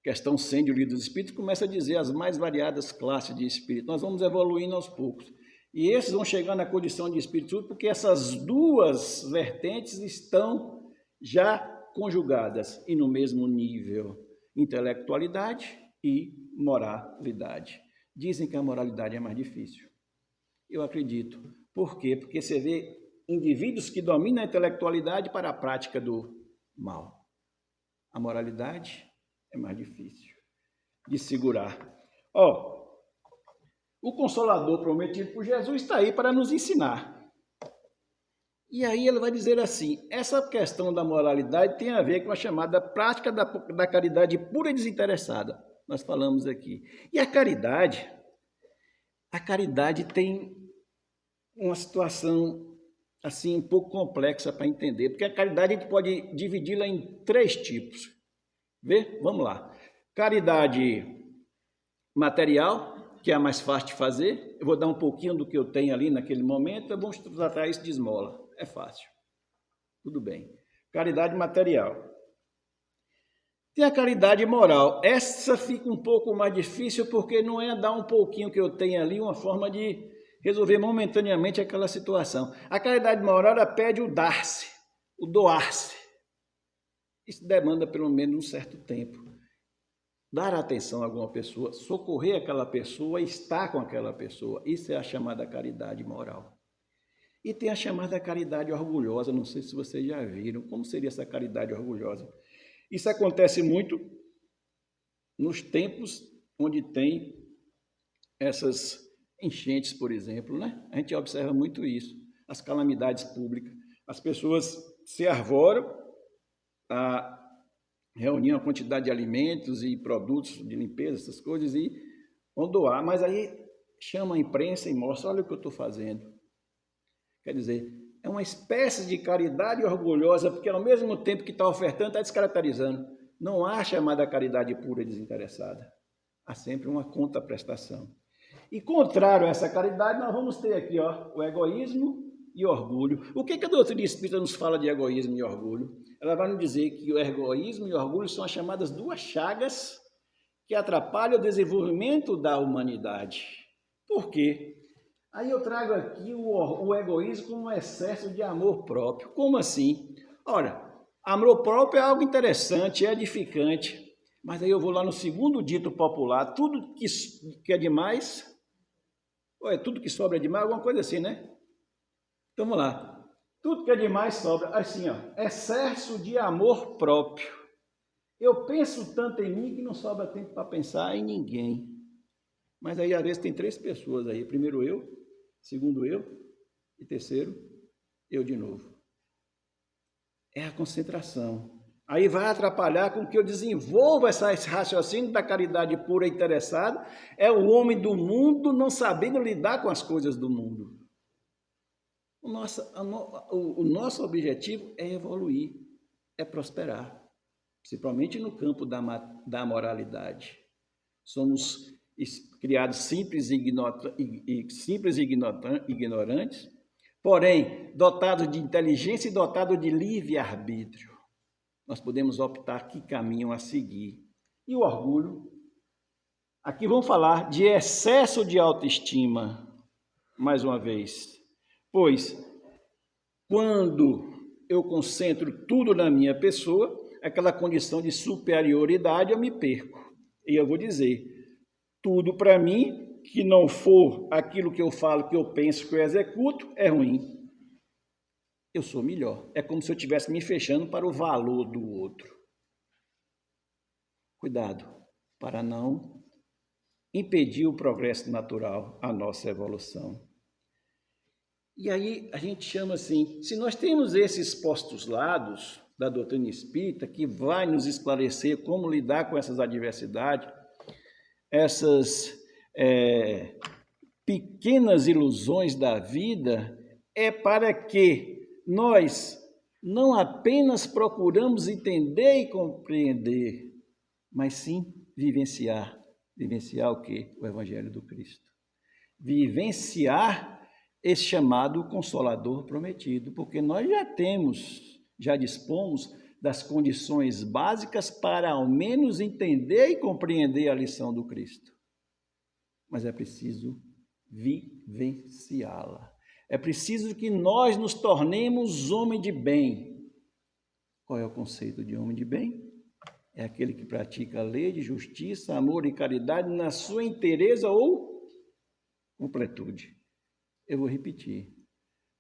questão 100 do Livro dos Espíritos, começa a dizer as mais variadas classes de espírito. Nós vamos evoluindo aos poucos. E esses vão chegar na condição de espírito puro porque essas duas vertentes estão já conjugadas e no mesmo nível, intelectualidade e moralidade. Dizem que a moralidade é mais difícil. Eu acredito. Por quê? Porque você vê indivíduos que dominam a intelectualidade para a prática do mal. A moralidade é mais difícil de segurar. O Consolador prometido por Jesus está aí para nos ensinar. E aí ele vai dizer assim, essa questão da moralidade tem a ver com a chamada prática da caridade pura e desinteressada. Nós falamos aqui. E a caridade tem uma situação assim um pouco complexa para entender, porque a caridade a gente pode dividi-la em 3 tipos. Vê? Vamos lá. Caridade material, que é a mais fácil de fazer. Eu vou dar um pouquinho do que eu tenho ali naquele momento, vamos tratar isso de esmola. É fácil. Tudo bem. Caridade material. Tem a caridade moral. Essa fica um pouco mais difícil porque não é dar um pouquinho que eu tenho ali uma forma de resolver momentaneamente aquela situação. A caridade moral ela pede o dar-se, o doar-se. Isso demanda pelo menos um certo tempo. Dar atenção a alguma pessoa, socorrer aquela pessoa, estar com aquela pessoa. Isso é a chamada caridade moral. E tem a chamada caridade orgulhosa. Não sei se vocês já viram. Como seria essa caridade orgulhosa? Isso acontece muito nos tempos onde tem essas enchentes, por exemplo, né? A gente observa muito isso, as calamidades públicas. As pessoas se arvoram a reunir uma quantidade de alimentos e produtos de limpeza, essas coisas, e vão doar, mas aí chama a imprensa e mostra, olha o que eu estou fazendo. Quer dizer, é uma espécie de caridade orgulhosa, porque ao mesmo tempo que está ofertando, está descaracterizando. Não há chamada caridade pura e desinteressada. Há sempre uma contraprestação. E contrário a essa caridade, nós vamos ter aqui o egoísmo e orgulho. O que a doutrina espírita nos fala de egoísmo e orgulho? Ela vai nos dizer que o egoísmo e o orgulho são as chamadas duas chagas que atrapalham o desenvolvimento da humanidade. Por quê? Aí eu trago aqui o egoísmo como um excesso de amor próprio. Como assim? Ora, amor próprio é algo interessante, é edificante. Mas aí eu vou lá no segundo dito popular, tudo que é demais, tudo que sobra é demais, alguma coisa assim, né? Então vamos lá. Tudo que é demais sobra. Assim, excesso de amor próprio. Eu penso tanto em mim que não sobra tempo para pensar em ninguém. Mas aí às vezes tem 3 pessoas aí. Primeiro eu, segundo eu e terceiro eu de novo. É a concentração. Aí vai atrapalhar com que eu desenvolva esse raciocínio da caridade pura e interessada. É o homem do mundo não sabendo lidar com as coisas do mundo. O nosso objetivo é evoluir, é prosperar, principalmente no campo da moralidade. Somos criados simples e ignorantes, porém dotados de inteligência e dotados de livre-arbítrio. Nós podemos optar que caminho a seguir. E o orgulho? Aqui vamos falar de excesso de autoestima, mais uma vez. Pois, quando eu concentro tudo na minha pessoa, aquela condição de superioridade, eu me perco. E eu vou dizer, tudo para mim, que não for aquilo que eu falo, que eu penso, que eu executo, é ruim. Eu sou melhor. É como se eu estivesse me fechando para o valor do outro. Cuidado, para não impedir o progresso natural, a nossa evolução. E aí a gente chama assim, se nós temos esses postulados da doutrina espírita, que vai nos esclarecer como lidar com essas adversidades, essas pequenas ilusões da vida, é para que nós não apenas procuramos entender e compreender, mas sim vivenciar. Vivenciar o quê? O Evangelho do Cristo. Vivenciar esse chamado Consolador prometido, porque nós já dispomos das condições básicas para ao menos entender e compreender a lição do Cristo. Mas é preciso vivenciá-la. É preciso que nós nos tornemos homem de bem. Qual é o conceito de homem de bem? É aquele que pratica a lei de justiça, amor e caridade na sua inteireza ou completude. Eu vou repetir.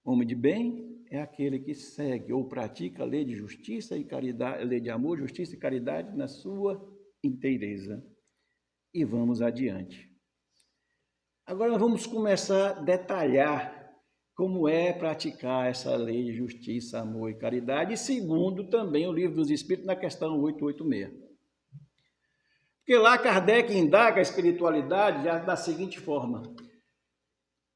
Homem de bem é aquele que segue ou pratica a lei de justiça e caridade, a lei de amor, justiça e caridade na sua inteireza. E vamos adiante. Agora vamos começar a detalhar como é praticar essa lei de justiça, amor e caridade, e segundo também o Livro dos Espíritos na questão 886. Porque lá Kardec indaga a espiritualidade da seguinte forma: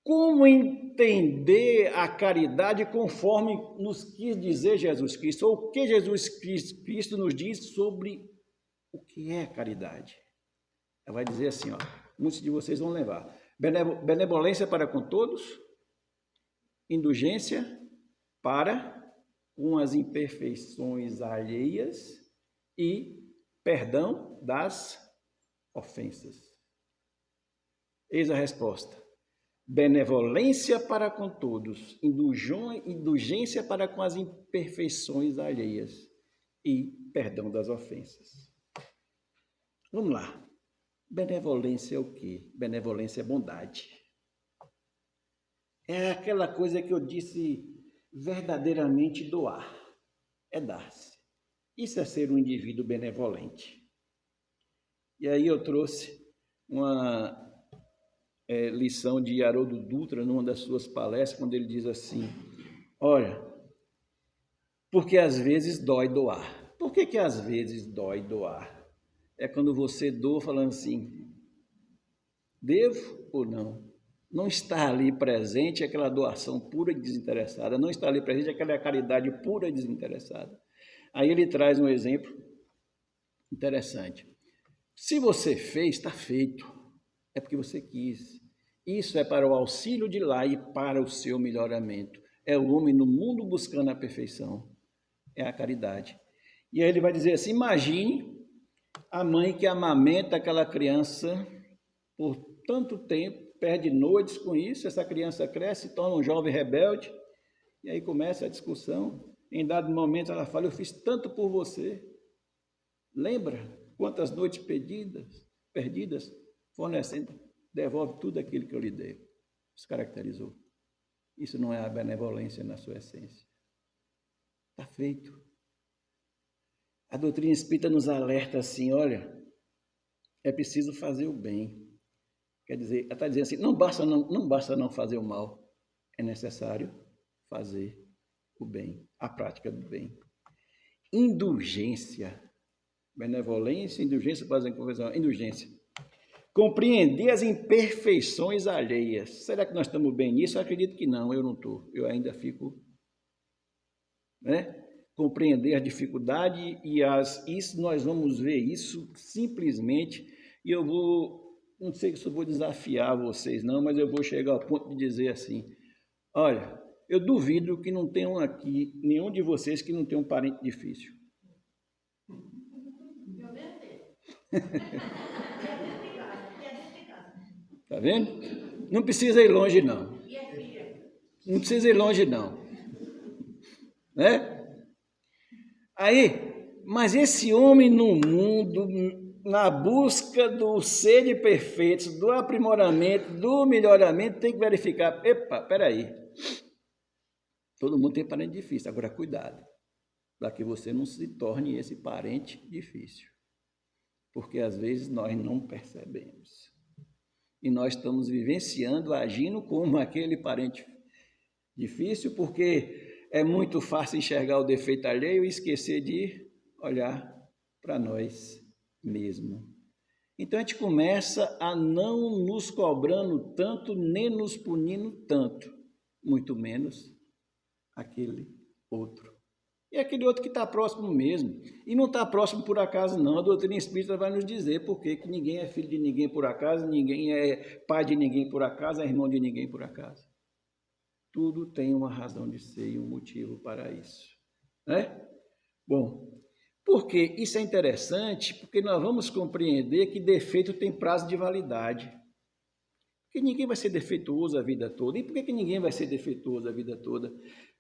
como entender a caridade conforme nos quis dizer Jesus Cristo, ou o que Jesus Cristo nos diz sobre o que é caridade? Ela vai dizer assim, muitos de vocês vão lembrar: benevolência para com todos, indulgência para com as imperfeições alheias e perdão das ofensas. Eis a resposta: benevolência para com todos, indulgência para com as imperfeições alheias e perdão das ofensas. Vamos lá. Benevolência é o quê? Benevolência é bondade. É aquela coisa que eu disse, verdadeiramente doar. É dar-se. Isso é ser um indivíduo benevolente. E aí eu trouxe uma lição de Haroldo Dutra, numa das suas palestras, quando ele diz assim: olha, porque às vezes dói doar. Por que às vezes dói doar? É quando você doa falando assim: Devo ou não? Não está ali presente aquela doação pura e desinteressada, não está ali presente aquela caridade pura e desinteressada. Aí ele traz um exemplo interessante. Se você fez, está feito. É porque você quis. Isso é para o auxílio de lá e para o seu melhoramento. É o homem no mundo buscando a perfeição. É a caridade. E aí ele vai dizer assim, imagine a mãe que amamenta aquela criança por tanto tempo, perde noites com isso, essa criança cresce, torna um jovem rebelde, e aí começa a discussão. Em dado momento ela fala, eu fiz tanto por você. Lembra quantas noites perdidas, fornecendo, devolve tudo aquilo que eu lhe dei. Isso caracterizou. Isso não é a benevolência na sua essência. Está feito. A doutrina espírita nos alerta assim, olha, é preciso fazer o bem. Quer dizer, ela está dizendo assim, não basta não fazer o mal, é necessário fazer o bem, a prática do bem. Indulgência, benevolência, indulgência, fazem confusão, indulgência. Compreender as imperfeições alheias. Será que nós estamos bem nisso? Eu acredito que não, eu não estou, eu ainda fico, né? Compreender a dificuldade isso nós vamos ver isso simplesmente, e eu vou, não sei se eu vou desafiar vocês não, mas eu vou chegar ao ponto de dizer assim, olha, eu duvido que não tenham aqui, nenhum de vocês que não tenha um parente difícil. Tá vendo? Não precisa ir longe não. Não precisa ir longe não. Né? Aí, mas esse homem no mundo, na busca do ser de perfeitos, do aprimoramento, do melhoramento, tem que verificar, epa, peraí, todo mundo tem parente difícil, agora cuidado, para que você não se torne esse parente difícil, porque às vezes nós não percebemos, e nós estamos vivenciando, agindo como aquele parente difícil, porque é muito fácil enxergar o defeito alheio e esquecer de olhar para nós mesmos. Então a gente começa a não nos cobrando tanto, nem nos punindo tanto, muito menos aquele outro. E aquele outro que está próximo mesmo. E não está próximo por acaso não, a doutrina espírita vai nos dizer porque que ninguém é filho de ninguém por acaso, ninguém é pai de ninguém por acaso, é irmão de ninguém por acaso. Tudo tem uma razão de ser e um motivo para isso, né? Bom, porque isso é interessante, porque nós vamos compreender que defeito tem prazo de validade. Porque ninguém vai ser defeituoso a vida toda. E por que ninguém vai ser defeituoso a vida toda?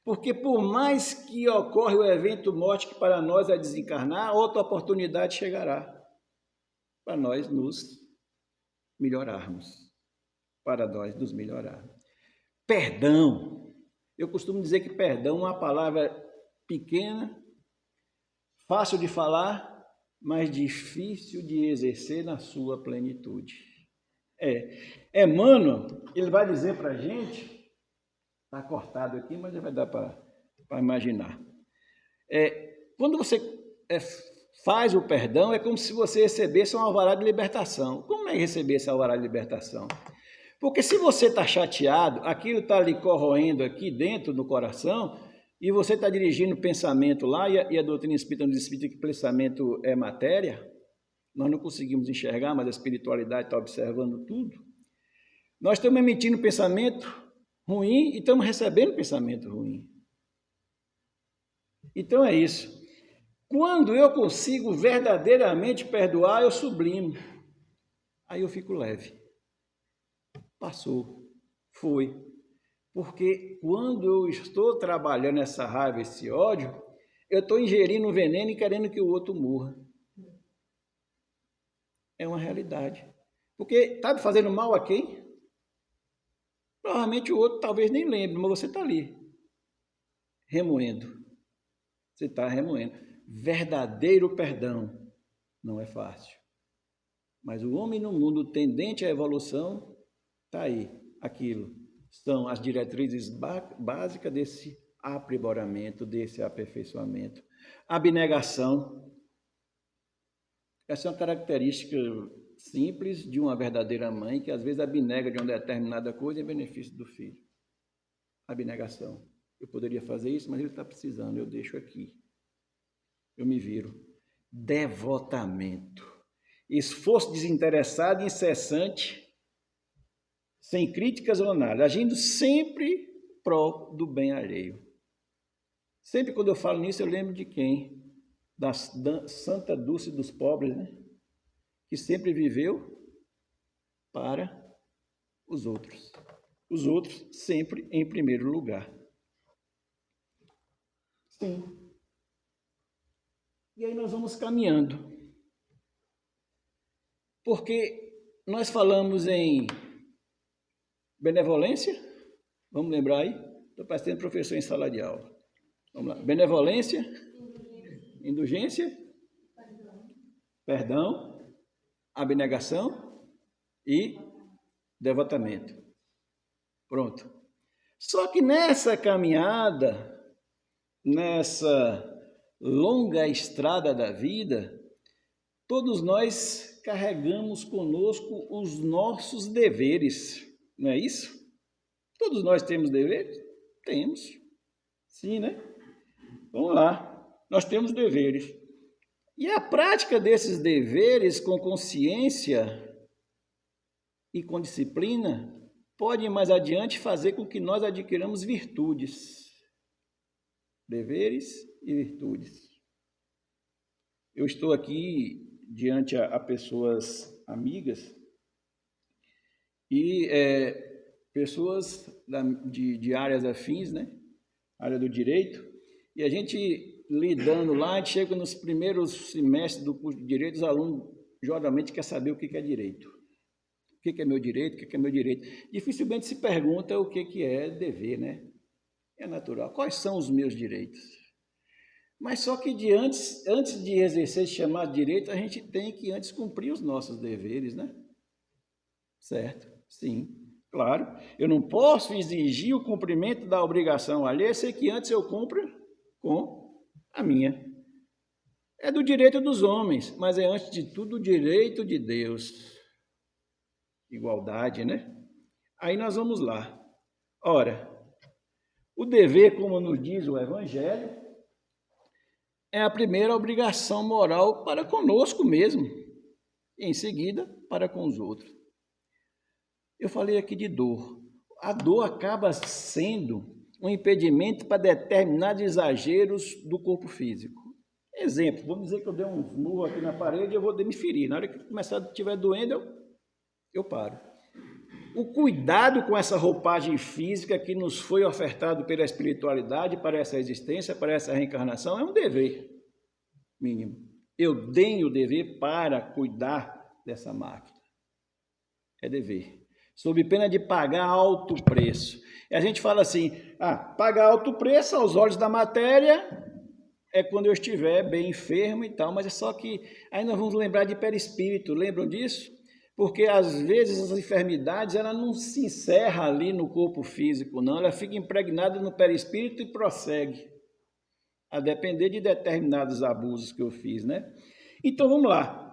Porque por mais que ocorra o evento morte que para nós é desencarnar, outra oportunidade chegará para nós nos melhorarmos, para nós nos melhorarmos. Perdão. Eu costumo dizer que perdão é uma palavra pequena, fácil de falar, mas difícil de exercer na sua plenitude. Emmanuel, ele vai dizer para a gente, está cortado aqui, mas vai dar para imaginar. Quando você faz o perdão, é como se você recebesse um alvará de libertação. Como é receber esse alvará de libertação? Porque se você está chateado, aquilo está lhe corroendo aqui dentro do coração, e você está dirigindo o pensamento lá, e a doutrina espírita nos explica que pensamento é matéria, nós não conseguimos enxergar, mas a espiritualidade está observando tudo. Nós estamos emitindo pensamento ruim e estamos recebendo pensamento ruim. Então é isso. Quando eu consigo verdadeiramente perdoar, eu sublimo. Aí eu fico leve. Passou, foi. Porque quando eu estou trabalhando essa raiva, esse ódio, eu estou ingerindo um veneno e querendo que o outro morra. É uma realidade. Porque está fazendo mal a quem? Provavelmente o outro talvez nem lembre, mas você está ali, remoendo. Você está remoendo. Verdadeiro perdão não é fácil. Mas o homem no mundo tendente à evolução está aí, aquilo. São as diretrizes básicas desse aprimoramento, desse aperfeiçoamento. Abnegação. Essa é uma característica simples de uma verdadeira mãe que às vezes abnega de uma determinada coisa em benefício do filho. Abnegação. Eu poderia fazer isso, mas ele está precisando, eu deixo aqui. Eu me viro. Devotamento. Esforço desinteressado e incessante, sem críticas ou nada, agindo sempre pró do bem alheio. Sempre quando eu falo nisso, eu lembro de quem? Da Santa Dulce dos Pobres, né? Que sempre viveu para os outros. Os outros sempre em primeiro lugar. Sim. E aí nós vamos caminhando. Porque nós falamos em benevolência, vamos lembrar aí? Estou parecendo professor em sala de aula. Vamos lá. Benevolência, indulgência, perdão, abnegação e devotamento. Pronto. Só que nessa caminhada, nessa longa estrada da vida, todos nós carregamos conosco os nossos deveres, não é isso? Todos nós temos deveres? Temos. Sim, né? Vamos lá. Nós temos deveres. E a prática desses deveres com consciência e com disciplina pode mais adiante fazer com que nós adquiramos virtudes. Deveres e virtudes. Eu estou aqui diante a pessoas amigas e pessoas de áreas afins, né? Área do direito, e a gente lidando lá, a gente chega nos primeiros semestres do curso de direito, os alunos geralmente querem saber o que é direito. O que é meu direito? O que é meu direito? Dificilmente se pergunta o que é dever, né? É natural. Quais são os meus direitos? Mas só que antes de exercer esse chamado direito, a gente tem que antes cumprir os nossos deveres, né? Certo? Sim, claro. Eu não posso exigir o cumprimento da obrigação alheia, sei que antes eu cumpra com a minha. É do direito dos homens, mas é antes de tudo o direito de Deus. Igualdade, né? Aí nós vamos lá. Ora, o dever, como nos diz o Evangelho, é a primeira obrigação moral para conosco mesmo, e em seguida para com os outros. Eu falei aqui de dor. A dor acaba sendo um impedimento para determinados exageros do corpo físico. Exemplo, vamos dizer que eu dei um murro aqui na parede e eu vou me ferir. Na hora que começar a estiver doendo, eu paro. O cuidado com essa roupagem física que nos foi ofertado pela espiritualidade para essa existência, para essa reencarnação, é um dever mínimo. Eu tenho o dever para cuidar dessa máquina. É dever. Sob pena de pagar alto preço. E a gente fala assim, pagar alto preço aos olhos da matéria é quando eu estiver bem enfermo e tal, mas é só que aí nós vamos lembrar de perispírito, lembram disso? Porque às vezes as enfermidades ela não se encerra ali no corpo físico, não, ela fica impregnada no perispírito e prossegue, a depender de determinados abusos que eu fiz, né? Então vamos lá.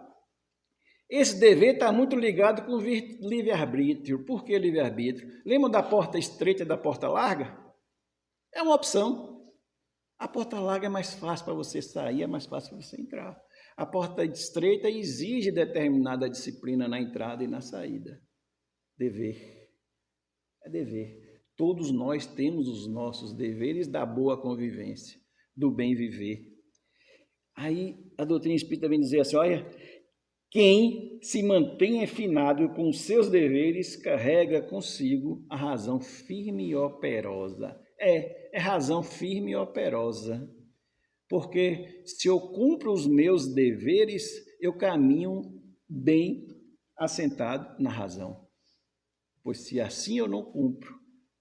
Esse dever está muito ligado com o livre-arbítrio. Por que livre-arbítrio? Lembra da porta estreita e da porta larga? É uma opção. A porta larga é mais fácil para você sair, é mais fácil para você entrar. A porta estreita exige determinada disciplina na entrada e na saída. Dever. É dever. Todos nós temos os nossos deveres da boa convivência, do bem viver. Aí a doutrina espírita vem dizer assim, olha, quem se mantém afinado com os seus deveres carrega consigo a razão firme e operosa. É razão firme e operosa. Porque se eu cumpro os meus deveres, eu caminho bem assentado na razão. Pois se assim eu não cumpro,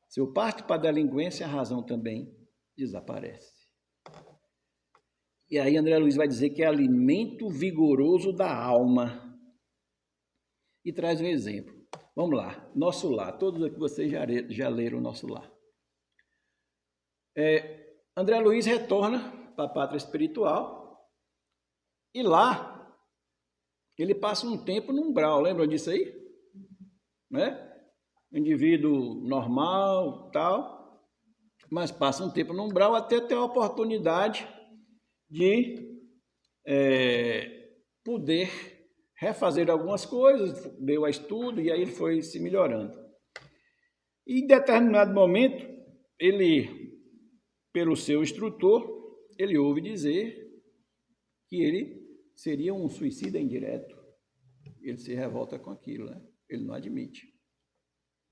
se eu parto para a delinquência, a razão também desaparece. E aí André Luiz vai dizer que é alimento vigoroso da alma. E traz um exemplo. Vamos lá, nosso lar. Todos aqui vocês já leram o nosso lar. André Luiz retorna para a pátria espiritual e lá ele passa um tempo no umbral, lembram disso aí? Né? Indivíduo normal, tal, mas passa um tempo no umbral até ter a oportunidade de poder refazer algumas coisas, deu a estudo e aí ele foi se melhorando. E em determinado momento, ele, pelo seu instrutor, ele ouve dizer que ele seria um suicida indireto. Ele se revolta com aquilo, né? Ele não admite.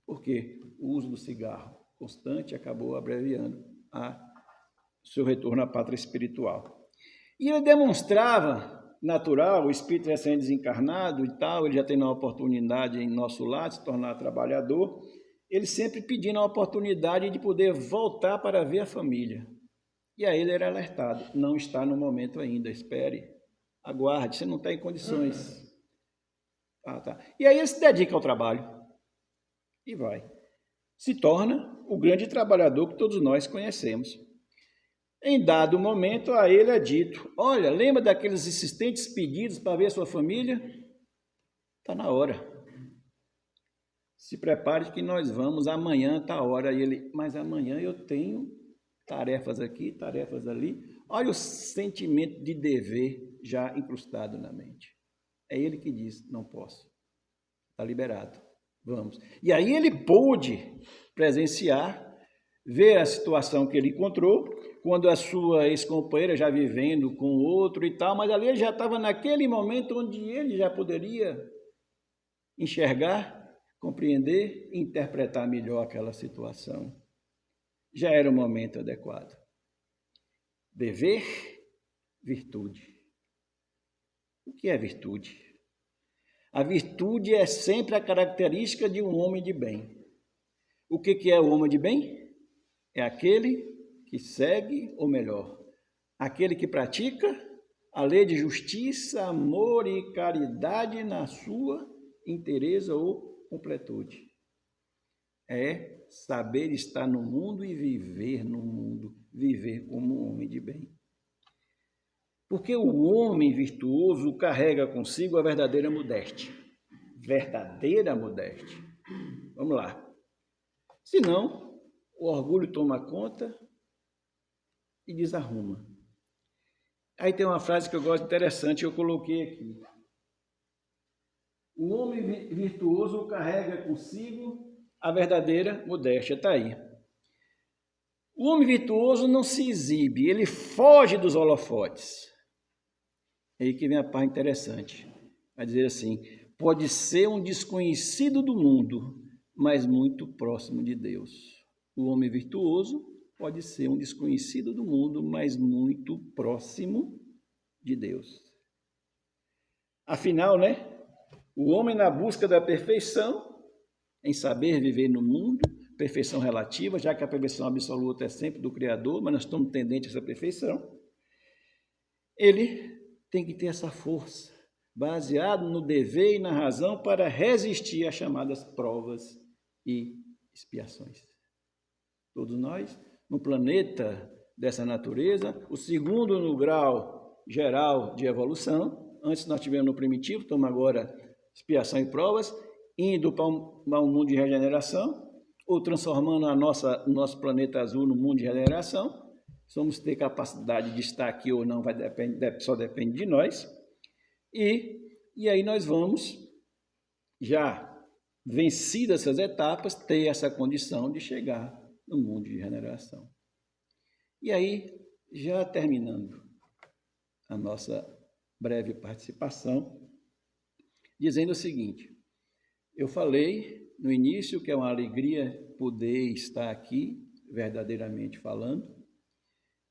Porque o uso do cigarro constante acabou abreviando seu retorno à pátria espiritual. E ele demonstrava natural, o espírito recém-desencarnado e tal, ele já tem uma oportunidade em nosso lado, se tornar trabalhador, ele sempre pedindo a oportunidade de poder voltar para ver a família. E aí ele era alertado, não está no momento ainda, espere, aguarde, você não está em condições. Tá. E aí ele se dedica ao trabalho e vai. Se torna o grande trabalhador que todos nós conhecemos. Em dado momento, a ele é dito, olha, lembra daqueles insistentes pedidos para ver a sua família? Está na hora. Se prepare que nós vamos, amanhã está a hora. E ele, mas amanhã eu tenho tarefas aqui, tarefas ali. Olha o sentimento de dever já incrustado na mente. É ele que diz, não posso. Está liberado, vamos. E aí ele pôde presenciar, ver a situação que ele encontrou, quando a sua ex-companheira já vivendo com outro e tal, mas ali ele já estava naquele momento onde ele já poderia enxergar, compreender e interpretar melhor aquela situação. Já era o momento adequado. Dever, virtude. O que é virtude? A virtude é sempre a característica de um homem de bem. O que é o homem de bem? É aquele que segue, ou melhor, aquele que pratica a lei de justiça, amor e caridade na sua inteireza ou completude. É saber estar no mundo e viver no mundo, viver como um homem de bem. Porque o homem virtuoso carrega consigo a verdadeira modéstia. Verdadeira modéstia. Vamos lá. Senão, o orgulho toma conta e desarruma. Aí tem uma frase que eu gosto interessante, eu coloquei aqui. O homem virtuoso carrega consigo a verdadeira modéstia. Está aí. O homem virtuoso não se exibe, ele foge dos holofotes. É aí que vem a parte interessante. Vai dizer assim, pode ser um desconhecido do mundo, mas muito próximo de Deus. O homem virtuoso pode ser um desconhecido do mundo, mas muito próximo de Deus. Afinal, né? O homem na busca da perfeição, em saber viver no mundo, perfeição relativa, já que a perfeição absoluta é sempre do Criador, mas nós estamos tendentes a essa perfeição, ele tem que ter essa força, baseado no dever e na razão para resistir às chamadas provas e expiações. Todos nós, no planeta dessa natureza, o segundo no grau geral de evolução, antes nós tivemos no primitivo, estamos agora expiação e provas, indo para um mundo de regeneração, ou transformando o nosso planeta azul no mundo de regeneração. Vamos ter capacidade de estar aqui ou não, só depende de nós. E aí nós vamos, já vencidas essas etapas, ter essa condição de chegar no mundo de regeneração. E aí, já terminando a nossa breve participação, dizendo o seguinte, eu falei no início que é uma alegria poder estar aqui, verdadeiramente falando,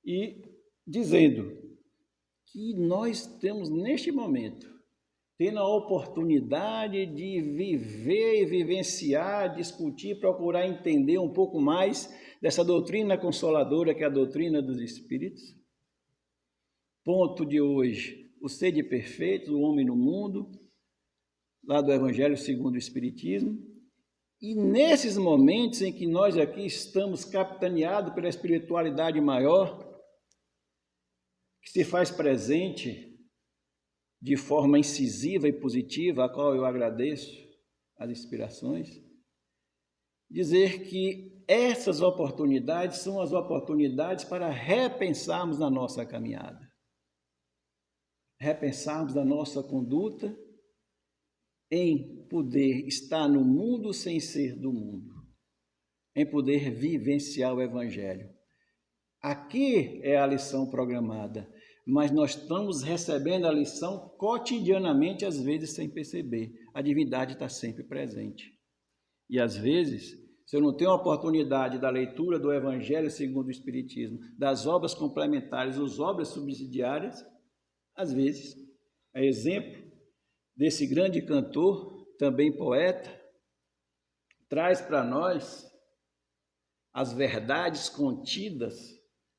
e dizendo que nós temos neste momento, tendo a oportunidade de viver e vivenciar, discutir, procurar entender um pouco mais dessa doutrina consoladora que é a doutrina dos Espíritos. Ponto de hoje, o sede perfeito, o homem no mundo, lá do Evangelho segundo o Espiritismo. E nesses momentos em que nós aqui estamos capitaneados pela espiritualidade maior, que se faz presente de forma incisiva e positiva, a qual eu agradeço as inspirações, dizer que essas oportunidades são as oportunidades para repensarmos na nossa caminhada, repensarmos a nossa conduta em poder estar no mundo sem ser do mundo, em poder vivenciar o Evangelho. Aqui é a lição programada, mas nós estamos recebendo a lição cotidianamente, às vezes sem perceber. A divindade está sempre presente. E às vezes, se eu não tenho a oportunidade da leitura do Evangelho segundo o Espiritismo, das obras complementares, das obras subsidiárias, às vezes, é exemplo desse grande cantor, também poeta, traz para nós as verdades contidas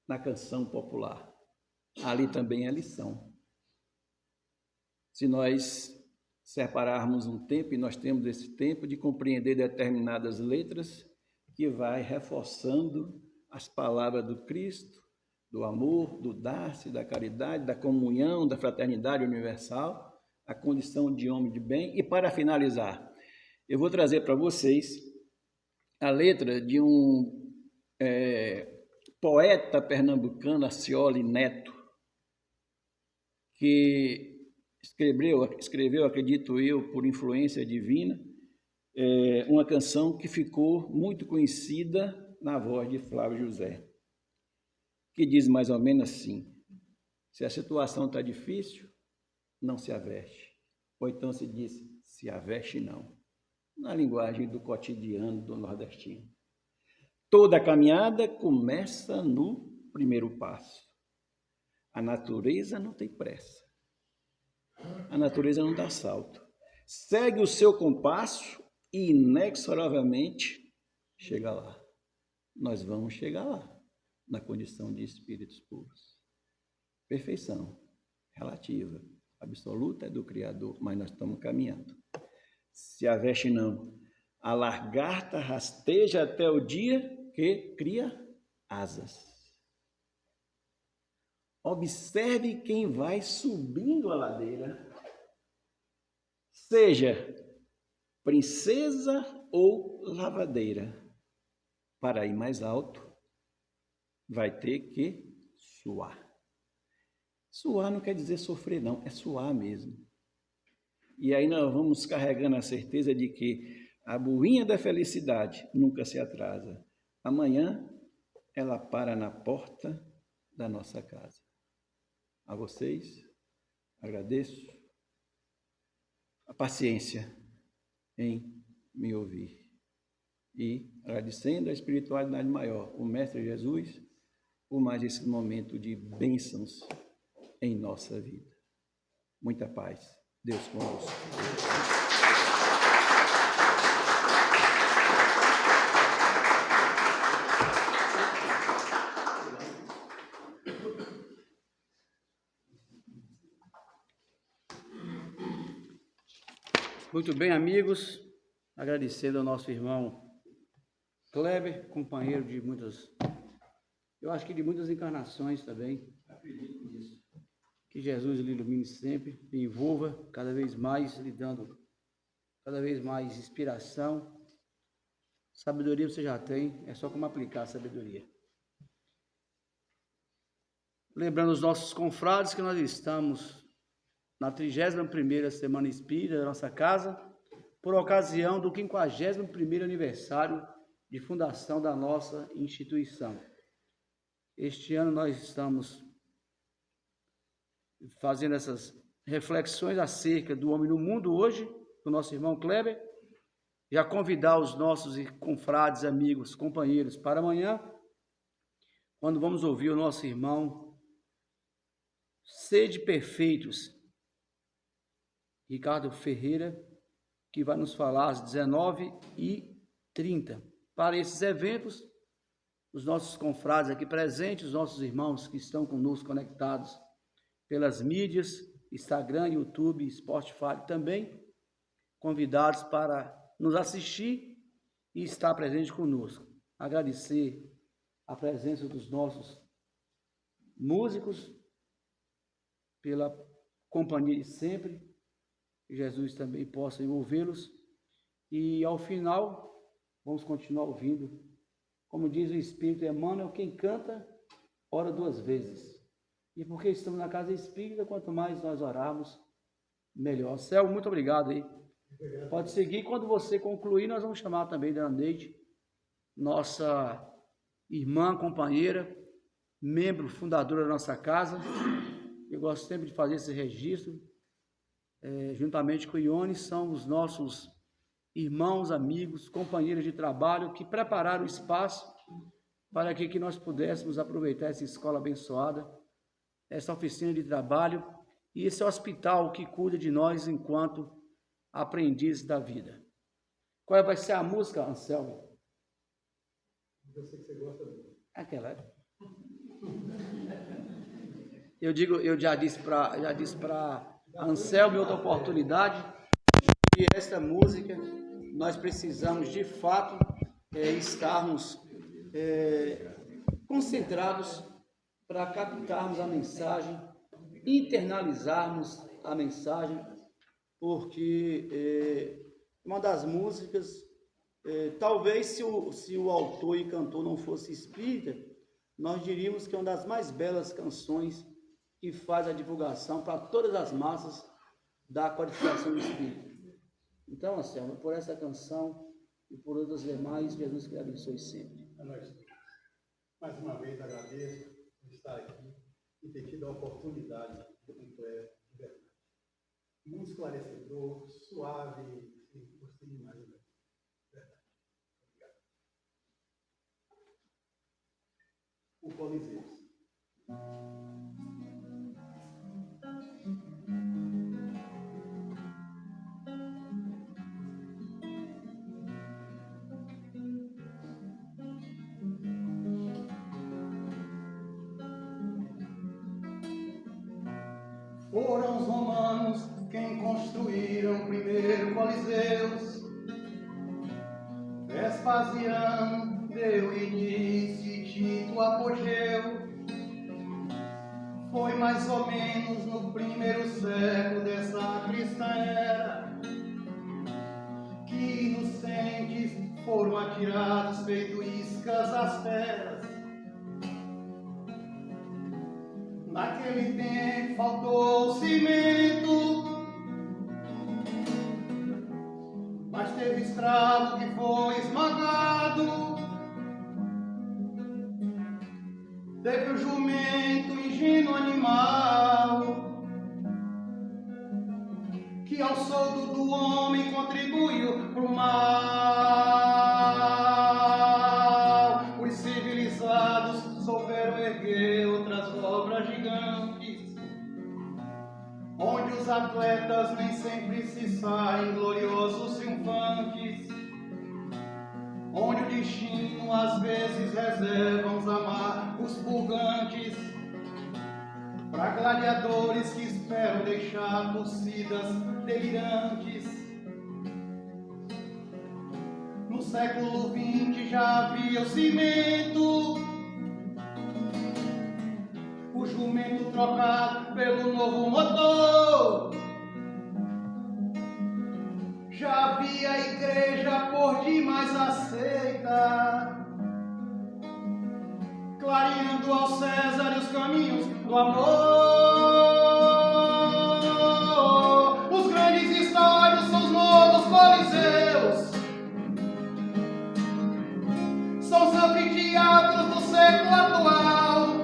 na canção popular. Ali também é lição. Se nós separarmos um tempo, e nós temos esse tempo de compreender determinadas letras, que vai reforçando as palavras do Cristo, do amor, do dar-se, da caridade, da comunhão, da fraternidade universal, a condição de homem de bem. E para finalizar, eu vou trazer para vocês a letra de um poeta pernambucano, Acioli Neto, que escreveu, acredito eu, por influência divina, uma canção que ficou muito conhecida na voz de Flávio José, que diz mais ou menos assim: se a situação está difícil, não se aveste. Ou então se diz, se aveste não, na linguagem do cotidiano do nordestino. Toda caminhada começa no primeiro passo. A natureza não tem pressa. A natureza não dá salto. Segue o seu compasso e inexoravelmente chega lá. Nós vamos chegar lá, na condição de espíritos puros. Perfeição relativa, absoluta é do Criador, mas nós estamos caminhando. Se aveste não, a lagarta rasteja até o dia que cria asas. Observe quem vai subindo a ladeira, seja princesa ou lavadeira. Para ir mais alto, vai ter que suar. Suar não quer dizer sofrer, não, é suar mesmo. E aí nós vamos carregando a certeza de que a buinha da felicidade nunca se atrasa. Amanhã ela para na porta da nossa casa. A vocês agradeço a paciência em me ouvir. E agradecendo a espiritualidade maior, o Mestre Jesus, por mais esse momento de bênçãos em nossa vida. Muita paz. Deus conosco. Muito bem, amigos. Agradecendo ao nosso irmão Kleber, companheiro de muitas, eu acho que de muitas encarnações também. Acredito nisso. Que Jesus lhe ilumine sempre, lhe envolva cada vez mais, lhe dando cada vez mais inspiração. Sabedoria você já tem, é só como aplicar a sabedoria. Lembrando os nossos confrades que nós estamos na 31ª Semana Espírita da nossa casa, por ocasião do 51º aniversário de fundação da nossa instituição. Este ano nós estamos fazendo essas reflexões acerca do homem no mundo hoje, do nosso irmão Kleber, já convidar os nossos confrades, amigos, companheiros para amanhã, quando vamos ouvir o nosso irmão Sede Perfeitos, Ricardo Ferreira, que vai nos falar às 19h30. Para esses eventos, os nossos confrades aqui presentes, os nossos irmãos que estão conosco conectados pelas mídias, Instagram, YouTube, Spotify também, convidados para nos assistir e estar presente conosco. Agradecer a presença dos nossos músicos pela companhia de sempre, que Jesus também possa envolvê-los, e ao final, vamos continuar ouvindo, como diz o Espírito Emmanuel, quem canta, ora 2 vezes, e porque estamos na casa espírita, quanto mais nós orarmos, melhor. Céu, muito obrigado aí. Pode seguir, quando você concluir, nós vamos chamar também Dona Neide, nossa irmã, companheira, membro fundadora da nossa casa. Eu gosto sempre de fazer esse registro, juntamente com o Ione, são os nossos irmãos, amigos, companheiros de trabalho que prepararam o espaço para que nós pudéssemos aproveitar essa escola abençoada, essa oficina de trabalho e esse hospital que cuida de nós enquanto aprendizes da vida. Qual vai ser a música, Anselmo? Eu sei que você gosta muito. Aquela. Eu já disse para Anselmo em outra oportunidade que esta música nós precisamos de fato estarmos concentrados para captarmos a mensagem, internalizarmos a mensagem, porque uma das músicas, talvez se o autor e cantor não fosse espírita, nós diríamos que é uma das mais belas canções que faz a divulgação para todas as massas da qualificação do espírito. Então, Anselmo, por essa canção e por outras demais, Jesus que abençoe sempre. A nós. Mais uma vez agradeço por estar aqui e ter tido a oportunidade de completo, de verdade. Muito esclarecedor, suave, e gostei demais, né? Verdade. Obrigado. O Coliseu. Foram os romanos quem construíram primeiro Coliseus. Vespasiano deu início e Tito apogeu. Foi mais ou menos no primeiro século dessa cristã era que inocentes foram atirados feito iscas às feras. Naquele tempo faltou cimento, mas teve escravo que foi esmagado. Teve o jumento, ingênuo animal, que ao soldo do homem contribuiu pro mal. Os civilizados souberam erguer outras obras gigantes, onde os atletas nem sempre se saem gloriosos triunfantes, onde o destino às vezes reserva uns amargos purgantes para gladiadores que esperam deixar torcidas delirantes. No século XX já havia o cimento, o jumento trocado pelo novo motor. Já havia a igreja por demais aceita, clareando ao César os caminhos do amor. Os grandes estádios são os novos coliseus, são os anfiteatros do século atual.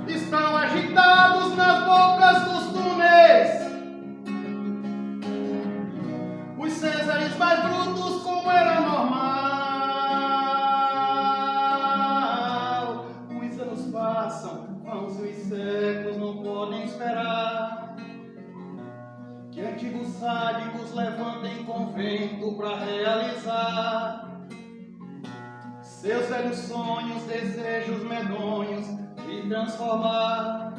Estão agitados nas bocas dos túneis os Césares mais brutos, como era normal. Os anos passam, vão-se os séculos, não podem esperar que antigos sádicos levantem convento para realizar seus velhos sonhos, desejos medonhos de transformar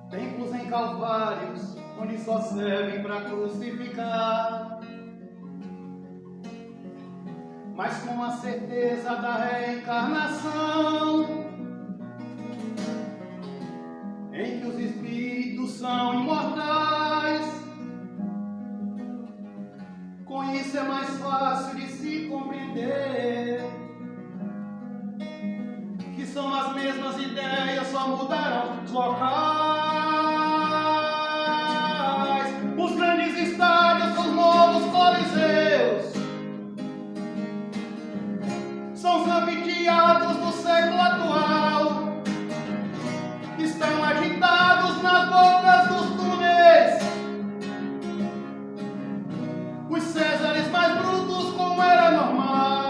templos em calvários, onde só servem para crucificar. Mas com a certeza da reencarnação, em que os espíritos as mesmas ideias, só mudaram os locais. Os grandes estádios, os novos coliseus, são os anfiteatros do século atual. Estão agitados nas bocas dos túneis os Césares mais brutos, como era normal.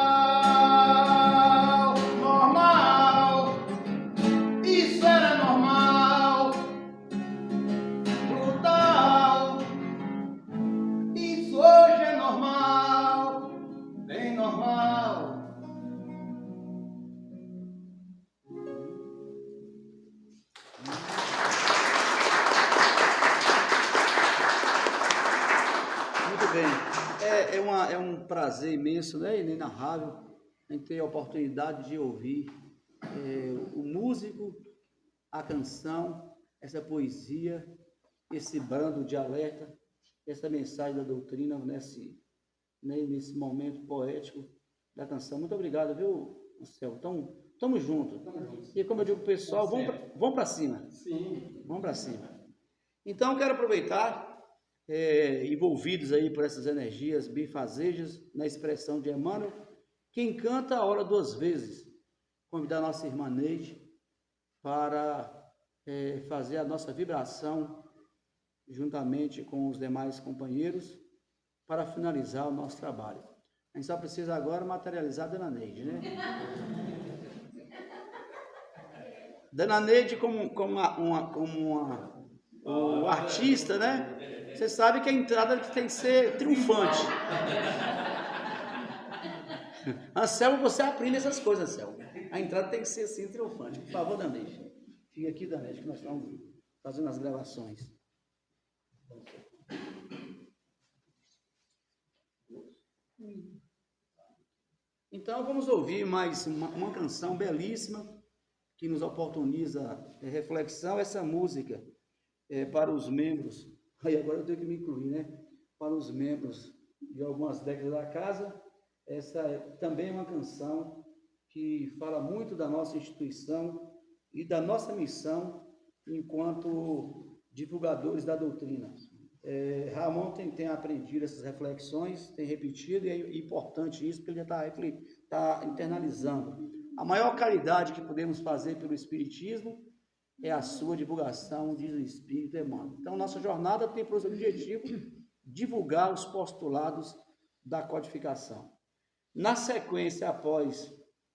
Normal, isso era normal. Brutal, isso hoje é normal. Bem normal. Muito bem. É um prazer imenso, né? Inenarrável, a gente ter a oportunidade de ouvir o músico, a canção, essa poesia, esse brando de alerta, essa mensagem da doutrina nesse momento poético da canção. Muito obrigado, viu, Marcelo? Tamo junto. E como eu digo, pessoal, vamos para cima. Sim. Vamos para cima. Então, quero aproveitar, envolvidos aí por essas energias bifazejas, na expressão de Emmanuel, quem canta a hora duas vezes, convidar a nossa irmã Neide para fazer a nossa vibração, juntamente com os demais companheiros, para finalizar o nosso trabalho. A gente só precisa agora materializar a Dona Neide, né? Dona Neide como o artista, né? Você sabe que a entrada tem que ser triunfante. Anselmo, você aprende essas coisas, Anselmo. A entrada tem que ser assim, triunfante. Por favor, Dona Neide. Fique aqui, Dona Neide, que nós estamos fazendo as gravações. Então, vamos ouvir mais uma canção belíssima que nos oportuniza reflexão. Essa música para os membros, aí agora eu tenho que me incluir, né? Para os membros de algumas décadas da casa, essa também é uma canção que fala muito da nossa instituição e da nossa missão enquanto divulgadores da doutrina. Ramon tem aprendido essas reflexões, tem repetido, e é importante isso, porque ele já está internalizando. A maior caridade que podemos fazer pelo Espiritismo é a sua divulgação, diz o Espírito Emmanuel. Então, nossa jornada tem por objetivo divulgar os postulados da codificação. Na sequência, após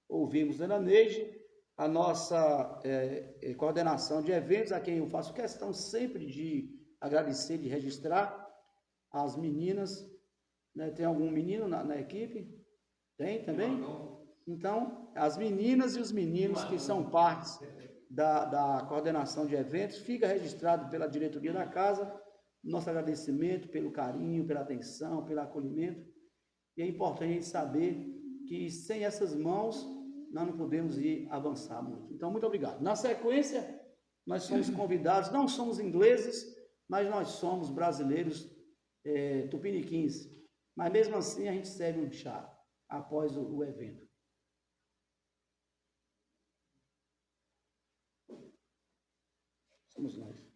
ouvirmos Dona Neide, a nossa coordenação de eventos, a quem eu faço questão sempre de agradecer, de registrar, as meninas, né? Tem algum menino na equipe? Tem também? Então, as meninas e os meninos que são partes da coordenação de eventos, fica registrado pela diretoria da casa, nosso agradecimento pelo carinho, pela atenção, pelo acolhimento, e é importante a gente saber que sem essas mãos, nós não podemos ir avançar muito. Então, muito obrigado. Na sequência, nós somos convidados, não somos ingleses, mas nós somos brasileiros tupiniquins. Mas mesmo assim a gente serve um chá após o evento. Somos nós.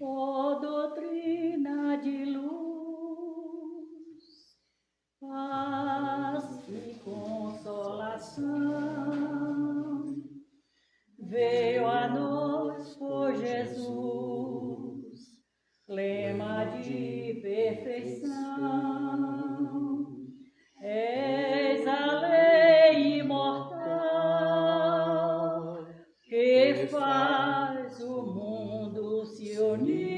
Ó doutrina de luz, paz e consolação, veio a nós por Jesus, lema de perfeição. És a lei imortal que faz o mundo se unir.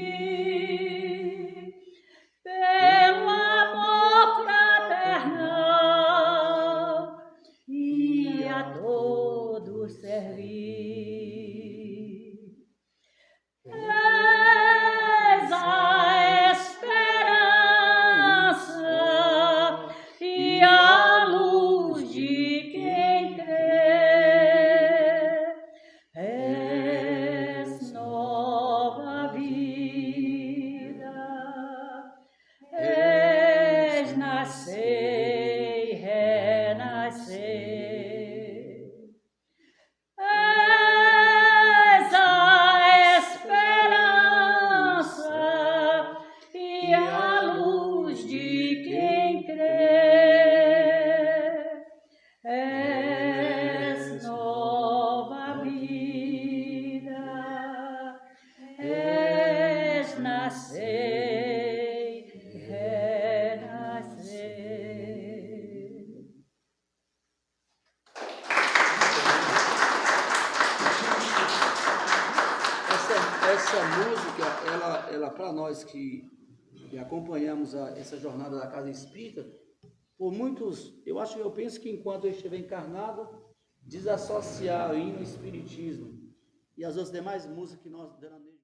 renascei, renascei. Essa música, ela para nós que acompanhamos essa jornada da Casa Espírita, por muitos, eu penso que enquanto eu estiver encarnado, desassociar o hino ao espiritismo e as outras demais músicas que nós denominamos